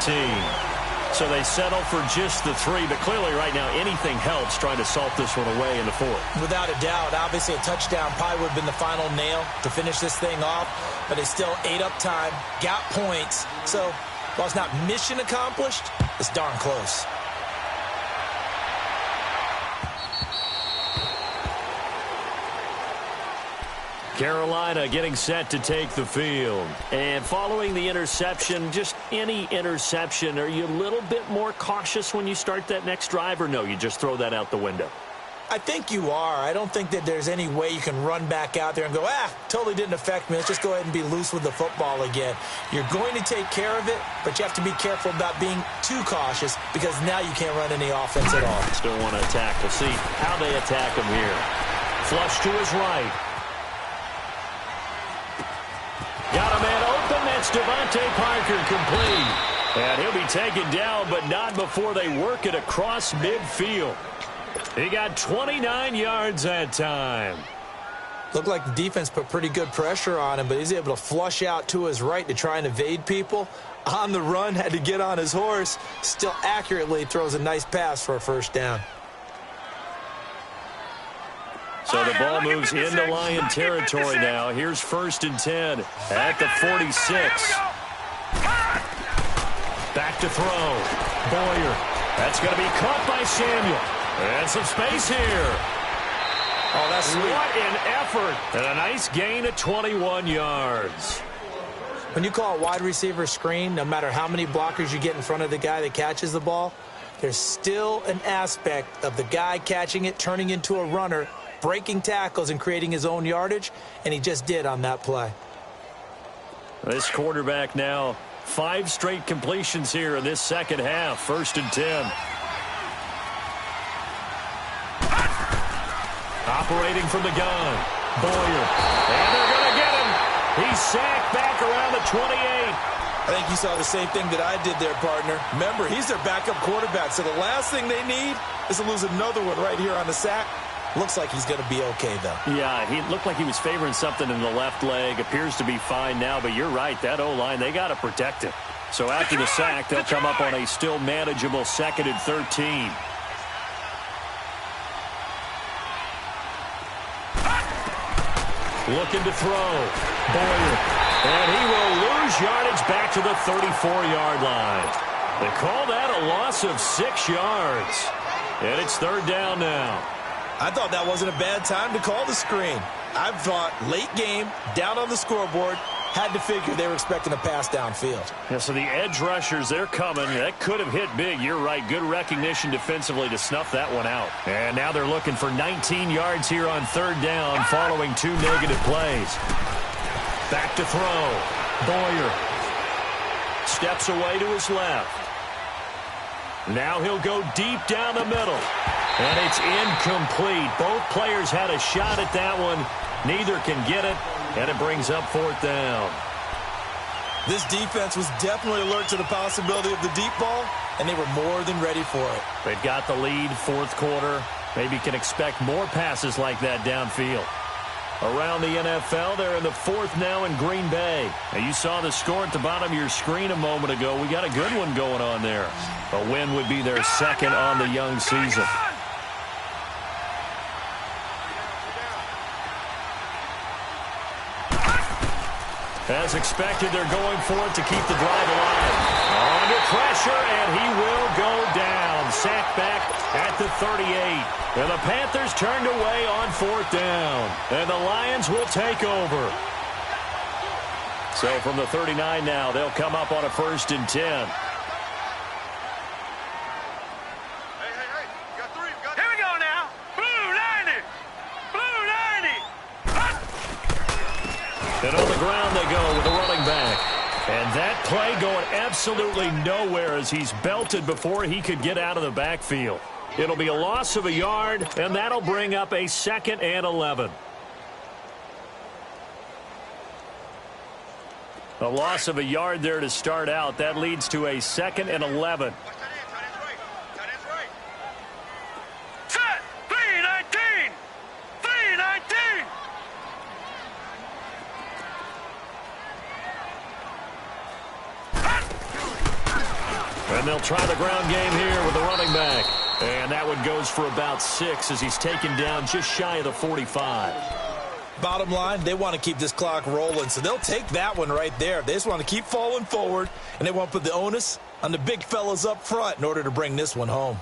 So they settle for just the 3. But clearly right now anything helps trying to salt this one away in the fourth. Without a doubt, obviously a touchdown probably would have been the final nail to finish this thing off. But they still ate up time, got points. So while it's not mission accomplished, it's darn close. Carolina getting set to take the field. And following the interception, just any interception, are you a little bit more cautious when you start that next drive, or no, you just throw that out the window? I think you are. I don't think that there's any way you can run back out there and go, totally didn't affect me. Let's just go ahead and be loose with the football again. You're going to take care of it, but you have to be careful about being too cautious because now you can't run any offense at all. Still want to attack. We'll see how they attack him here. Flush to his right. Got a man open. That's Devontae Parker complete. And he'll be taken down, but not before they work it across midfield. He got 29 yards that time. Looked like the defense put pretty good pressure on him, but he's able to flush out to his right to try and evade people. On the run, had to get on his horse. Still accurately throws a nice pass for a first down. So the ball moves into Lion territory now. Here's first and 10 at the 46. Back to throw. Boyer. That's going to be caught by Samuel. And some space here. Oh, that's sweet. What an effort. And a nice gain of 21 yards. When you call a wide receiver screen, no matter how many blockers you get in front of the guy that catches the ball, there's still an aspect of the guy catching it, turning into a runner, breaking tackles and creating his own yardage, and he just did on that play. This quarterback now 5 straight completions here in this second half. First and 10. Operating from the gun. Boyer. And they're going to get him. He's sacked back around the 28. I think you saw the same thing that I did there, partner. Remember, he's their backup quarterback, so the last thing they need is to lose another one right here on the sack. Looks like he's going to be okay, though. Yeah, he looked like he was favoring something in the left leg. Appears to be fine now, but you're right. That O-line, they got to protect it. So after the sack, they'll come up on a still manageable second and 13. Looking to throw. Boyer. And he will lose yardage back to the 34-yard line. They call that a loss of 6 yards. And it's third down now. I thought that wasn't a bad time to call the screen. I've thought late game, down on the scoreboard, Had to figure they were expecting a pass downfield. Yeah, so the edge rushers, they're coming. That could have hit big. You're right. Good recognition defensively to snuff that one out. And now they're looking for 19 yards here on third down following 2 negative plays. Back to throw. Boyer steps away to his left. Now he'll go deep down the middle. And it's incomplete. Both players had a shot at that one. Neither can get it, and it brings up fourth down. This defense was definitely alert to the possibility of the deep ball, and they were more than ready for it. They've got the lead, fourth quarter. Maybe can expect more passes like that downfield. Around the NFL, they're in the fourth now in Green Bay. Now, you saw the score at the bottom of your screen a moment ago. We got a good one going on there. A win would be their second on the young season. As expected, they're going for it to keep the drive alive. Under pressure, and he will go down. Sacked back at the 38. And the Panthers turned away on fourth down. And the Lions will take over. So from the 39 now, they'll come up on a 1st and 10. Hey, you got 3. Here we go now. Blue 90. Blue 90. And on the ground they go with the running back. And that play going absolutely nowhere as he's belted before he could get out of the backfield. It'll be a loss of a yard, and that'll bring up a 2nd and 11. A loss of a yard there to start out. That leads to a 2nd and 11. Set. 319. 319. And they'll try the ground game here with the running back. And that one goes for about 6 as he's taken down just shy of the 45. Bottom line, they want to keep this clock rolling, so they'll take that one right there. They just want to keep falling forward, and they want to put the onus on the big fellas up front in order to bring this one home.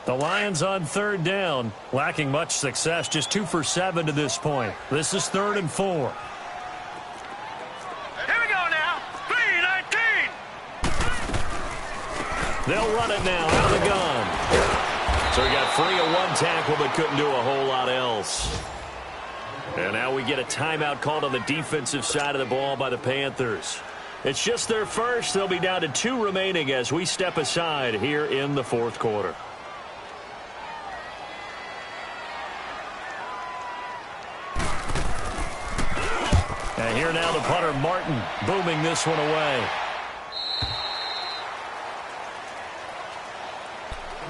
The Lions on third down, lacking much success, just 2 for 7 to this point. This is 3rd and 4. Here we go now. 319. They'll run it now out of the gun. So he got free of 1 tackle but couldn't do a whole lot else. And now we get a timeout called on the defensive side of the ball by the Panthers. It's just their first. They'll be down to 2 remaining as we step aside here in the 4th quarter. And here now the punter, Martin, booming this one away.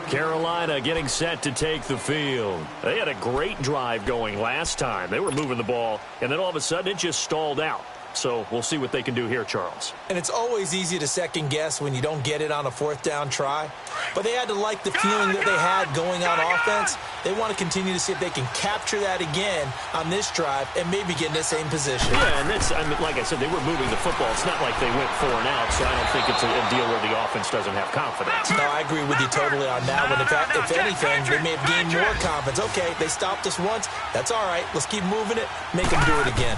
Carolina getting set to take the field. They had a great drive going last time. They were moving the ball, and then all of a sudden it just stalled out. So we'll see what they can do here, Charles. And it's always easy to second guess when you don't get it on a 4th down try. But they had to like the feeling that they had going on offense. They want to continue to see if they can capture that again on this drive and maybe get in the same position. Yeah, and that's, I mean, like I said, they were moving the football. It's not like they went 4 and out, so I don't think it's a deal where the offense doesn't have confidence. No, I agree with you totally on that one. If anything, they may have gained more confidence. Okay, they stopped us once. That's all right. Let's keep moving it. Make them do it again.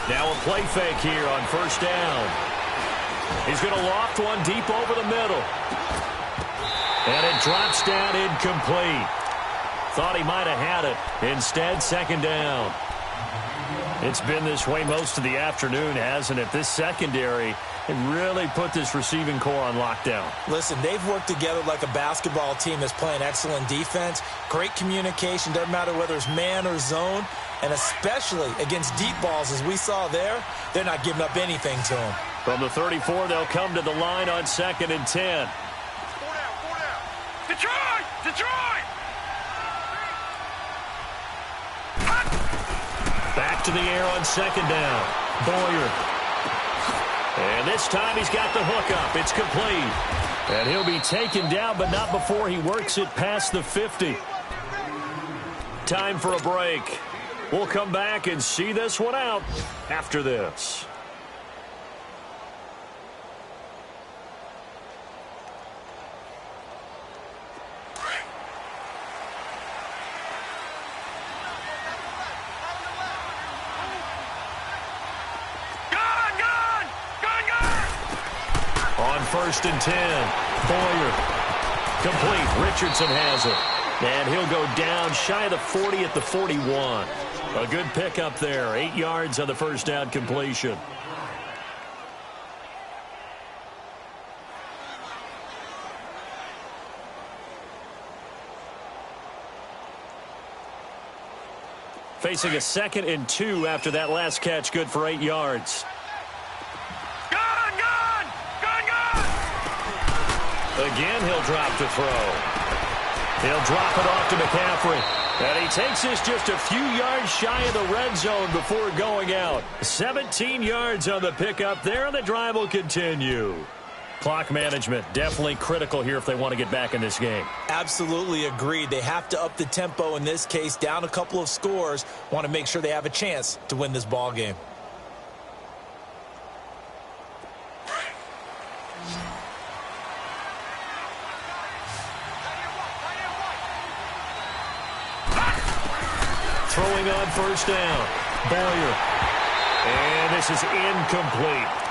Now a play fake here on 1st down. He's going to loft one deep over the middle. And it drops down incomplete. Thought he might have had it. Instead, 2nd down. It's been this way most of the afternoon, hasn't it? This secondary really put this receiving core on lockdown. Listen, they've worked together like a basketball team that's playing excellent defense. Great communication. Doesn't matter whether it's man or zone. And especially against deep balls, as we saw there, they're not giving up anything to them. From the 34, they'll come to the line on 2nd and 10. 4 down. Detroit! Detroit! Back to the air on 2nd down. Boyer. And this time he's got the hook up. It's complete. And he'll be taken down, but not before he works it past the 50. Time for a break. We'll come back and see this one out after this. On 1st and 10, Boyer. Complete. Richardson has it. And he'll go down shy of the 40 at the 41. A good pickup there. 8 yards on the first down completion. Facing a 2nd and 2 after that last catch. Good for 8 yards. Gone, gone! Gone, gone! Again, he'll drop to throw. He'll drop it off to McCaffrey. And he takes this just a few yards shy of the red zone before going out. 17 yards on the pickup there, and the drive will continue. Clock management definitely critical here if they want to get back in this game. Absolutely agreed. They have to up the tempo in this case, down a couple of scores. Want to make sure they have a chance to win this ball game. Throwing on 1st down. Boyer. And this is incomplete.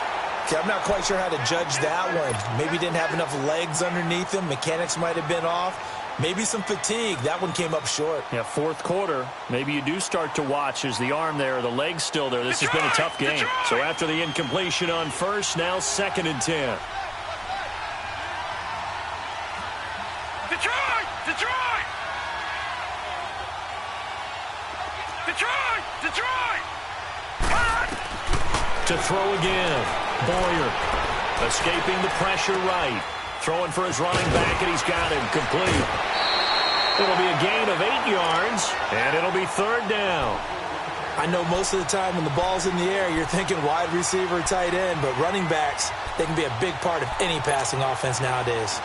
I'm not quite sure how to judge that one. Maybe didn't have enough legs underneath him. Mechanics might have been off. Maybe some fatigue. That one came up short. Yeah, 4th quarter. Maybe you do start to watch as the arm there, the leg's still there. This has been a tough game. So after the incompletion on 1st, now 2nd and 10. Detroit! Detroit! Detroit! Detroit! To throw again. Boyer escaping the pressure right. Throwing for his running back, and he's got him complete. It'll be a gain of 8 yards, and it'll be 3rd down. I know most of the time when the ball's in the air, you're thinking wide receiver, tight end, but running backs, they can be a big part of any passing offense nowadays.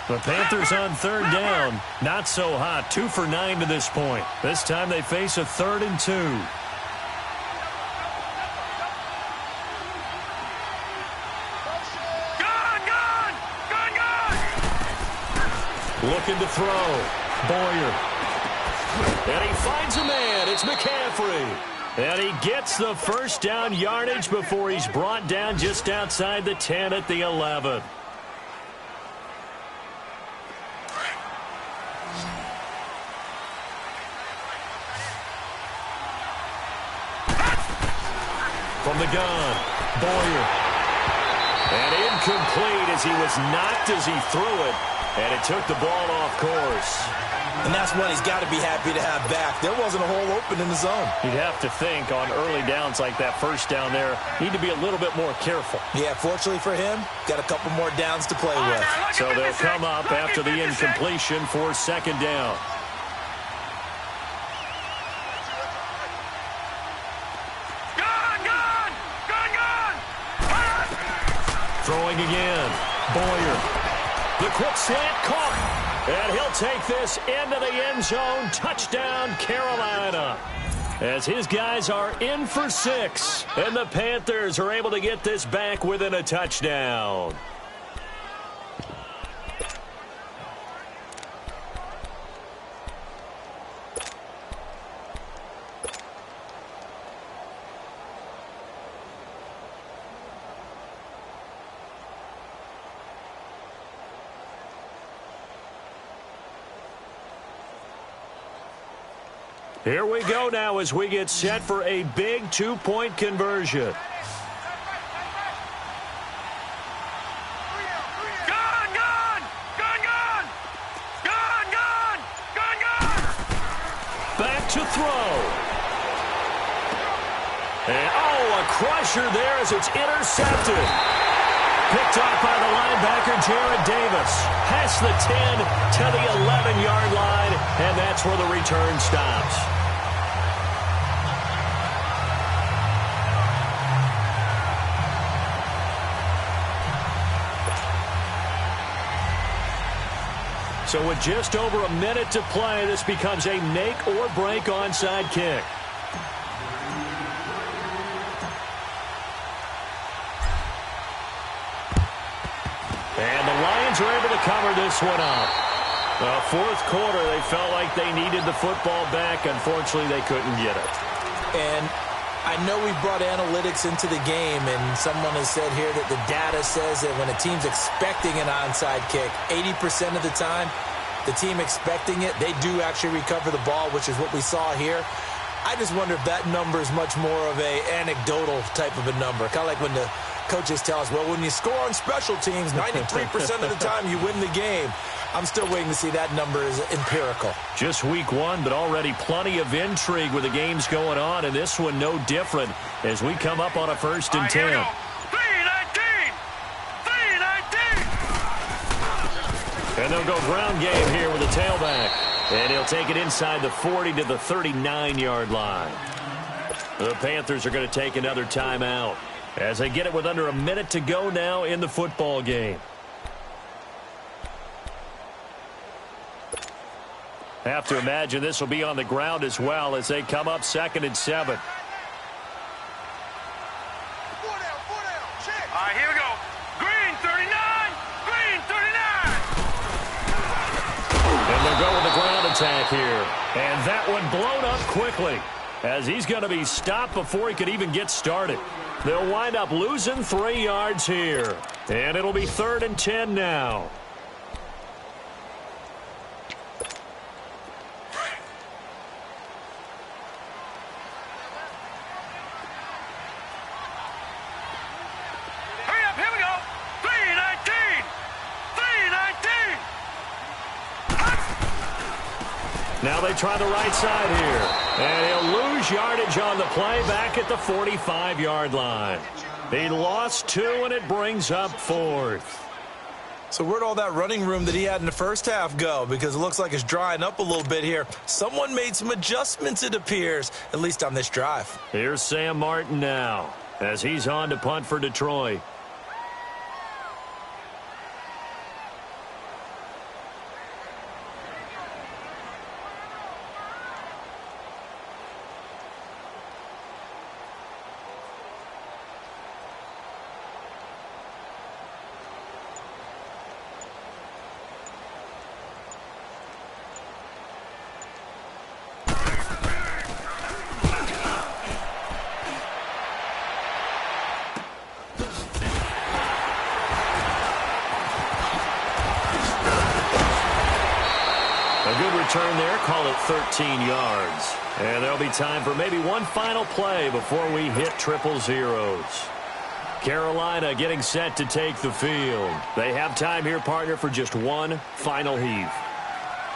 The Panthers on 3rd down. Not so hot. 2 for 9 to this point. This time they face a 3rd and 2. Gone, gone! Gone, gone! Looking to throw. Boyer. And he finds a man. It's McCaffrey. And he gets the 1st down yardage before he's brought down just outside the 10 at the 11. From the gun, Boyer. And incomplete as he was knocked as he threw it. And it took the ball off course. And that's one he's got to be happy to have back. There wasn't a hole open in the zone. You'd have to think on early downs like that 1st down there, need to be a little bit more careful. Yeah, fortunately for him, got a couple more downs to play with. So they'll come up after the incompletion for 2nd down. Throwing again. Boyer. The quick slant caught. And he'll take this into the end zone. Touchdown, Carolina. As his guys are in for 6. And the Panthers are able to get this back within a touchdown. Here we go now as we get set for a big 2-point conversion. Gone, gone! Gone, gone! Gone, gone! Gone, gone! Back to throw. And, a crusher there as it's intercepted. Picked off by the linebacker, Jared Davis. Past the 10 to the 11-yard line, and that's where the return stops. So with just over a minute to play, this becomes a make-or-break onside kick. And the Lions are able to cover this one up. Fourth quarter, they felt like they needed the football back. Unfortunately, they couldn't get it. And I know we brought analytics into the game, and someone has said here that the data says that when a team's expecting an onside kick, 80% of the time, the team expecting it, they do actually recover the ball, which is what we saw here. I just wonder if that number is much more of a anecdotal type of a number. Kind of like when the coaches tell us, well, when you score on special teams, 93% of the time you win the game. I'm still waiting to see that number is empirical. Just week one, but already plenty of intrigue with the games going on, and this one no different as we come up on a 1st and 10. 3-19! 3-19! And they'll go ground game here with a tailback. And he'll take it inside the 40 to the 39-yard line. The Panthers are going to take another timeout as they get it with under a minute to go now in the football game. Have to imagine this will be on the ground as well as they come up 2nd and 7. All right, here we go. Green 39, green 39. And they'll go with the ground attack here. And that one blown up quickly as he's going to be stopped before he could even get started. They'll wind up losing 3 yards here. And it'll be 3rd and 10 now. Hurry up, here we go. 3-19, 3-19. Now they try the right side here. And he'll lose yardage on the play back at the 45-yard line. He lost 2, and it brings up 4th. So where'd all that running room that he had in the first half go? Because it looks like it's drying up a little bit here. Someone made some adjustments, it appears, at least on this drive. Here's Sam Martin now as he's on to punt for Detroit. Return there, call it 13 yards. And there'll be time for maybe one final play before we hit 000. Carolina getting set to take the field. They have time here, partner, for just one final heave.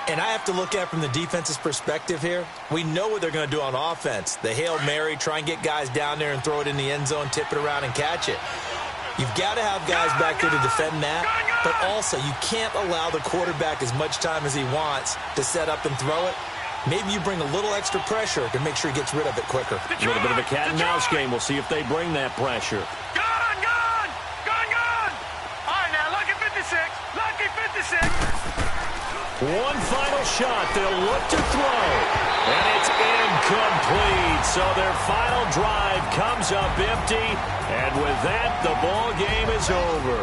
And I have to look at it from the defense's perspective here. We know what they're going to do on offense. The Hail Mary, try and get guys down there and throw it in the end zone, tip it around and catch it. You've got to have guys back there to defend that, but also you can't allow the quarterback as much time as he wants to set up and throw it. Maybe you bring a little extra pressure to make sure he gets rid of it quicker. A little bit of a cat and mouse game. We'll see if they bring that pressure. Gone! All right, now, lucky 56. Lucky 56. One final shot. They'll look to throw. And it's incomplete. So their final drive comes up empty. And with that, the ball game is over.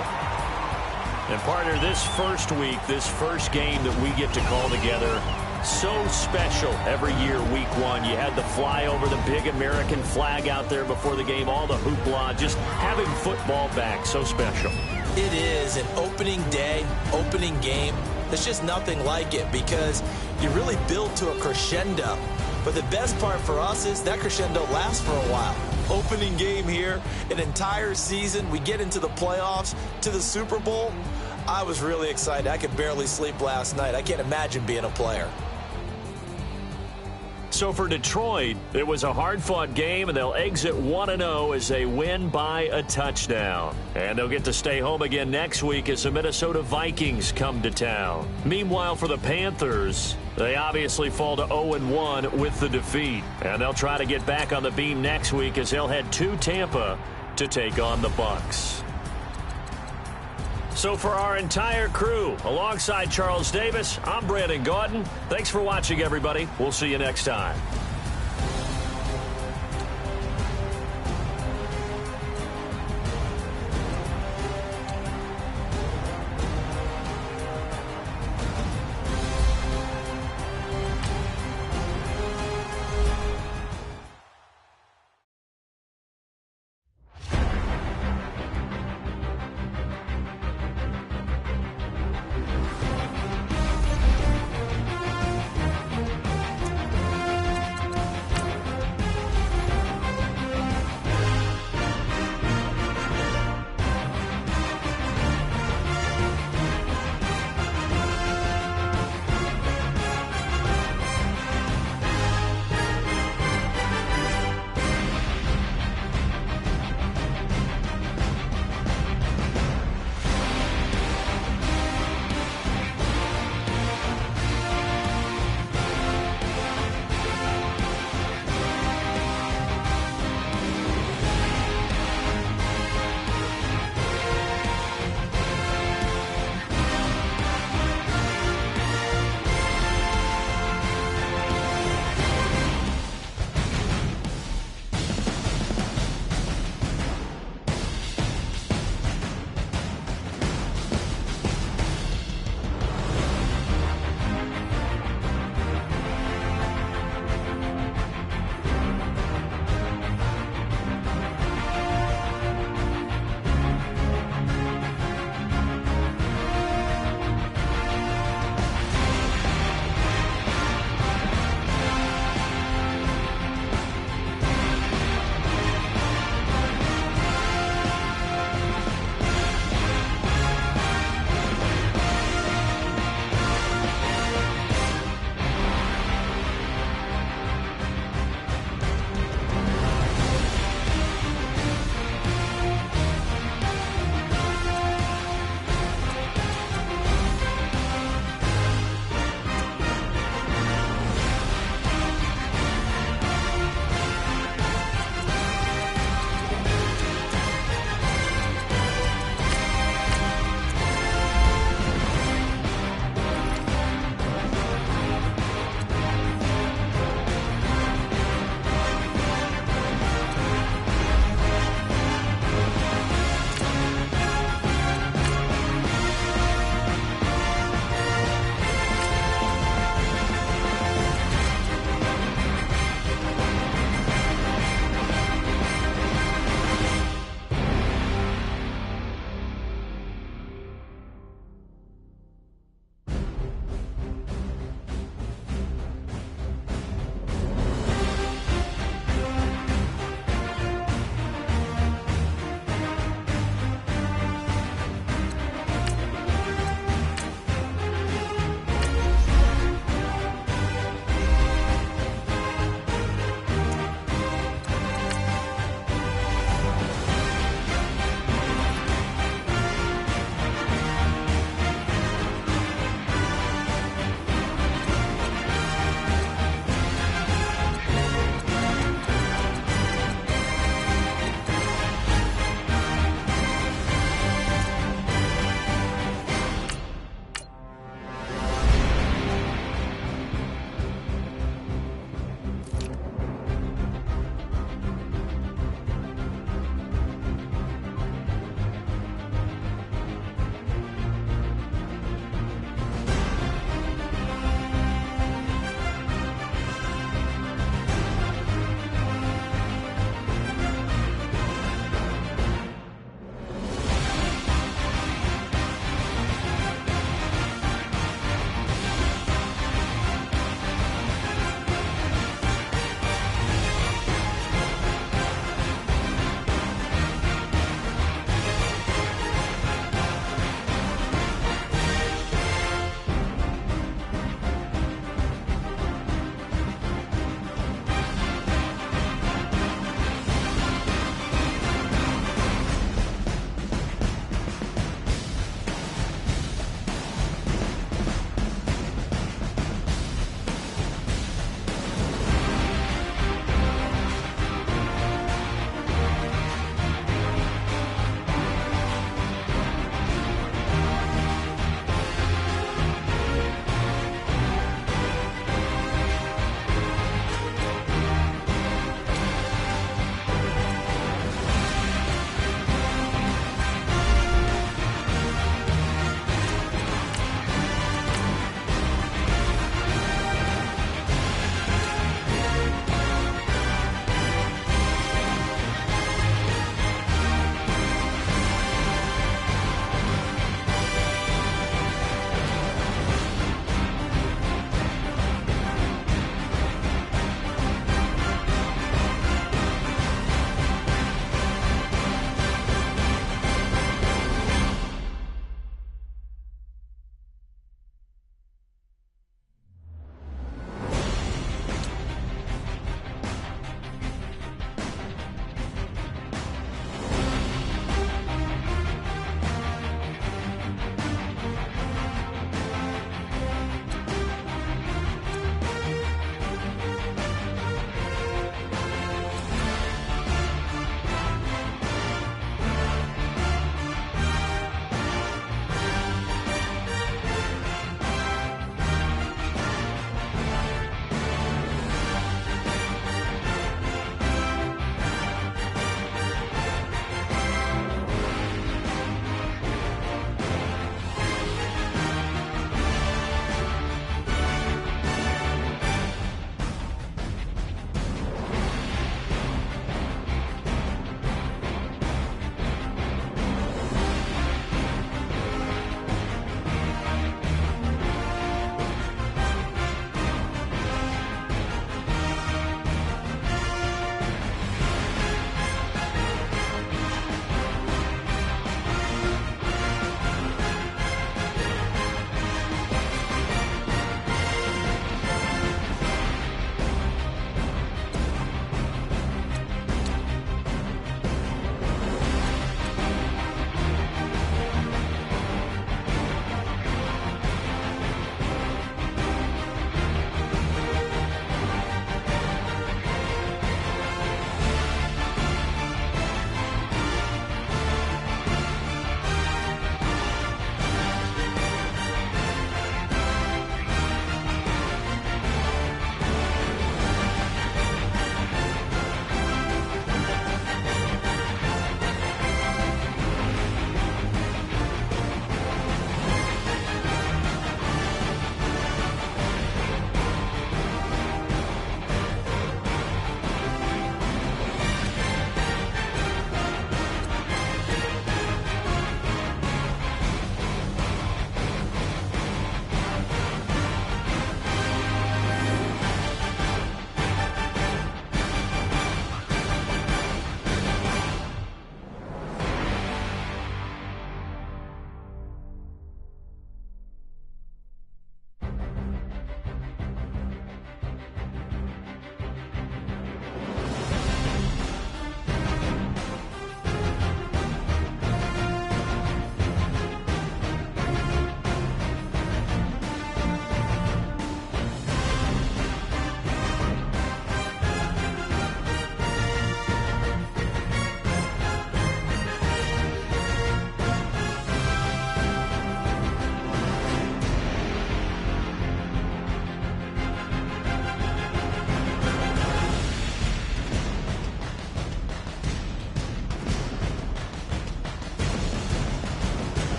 And, partner, this first week, this first game that we get to call together, so special every year, week one. You had the flyover, the big American flag out there before the game, all the hoopla, just having football back, so special. It is an opening day, opening game. There's just nothing like it because you really build to a crescendo. But the best part for us is that crescendo lasts for a while. Opening game here, an entire season. We get into the playoffs, to the Super Bowl. I was really excited. I could barely sleep last night. I can't imagine being a player. So for Detroit, it was a hard-fought game, and they'll exit 1-0 as they win by a touchdown. And they'll get to stay home again next week as the Minnesota Vikings come to town. Meanwhile, for the Panthers, they obviously fall to 0-1 with the defeat. And they'll try to get back on the beam next week as they'll head to Tampa to take on the Bucs. So for our entire crew, alongside Charles Davis, I'm Brandon Gaudin. Thanks for watching, everybody. We'll see you next time.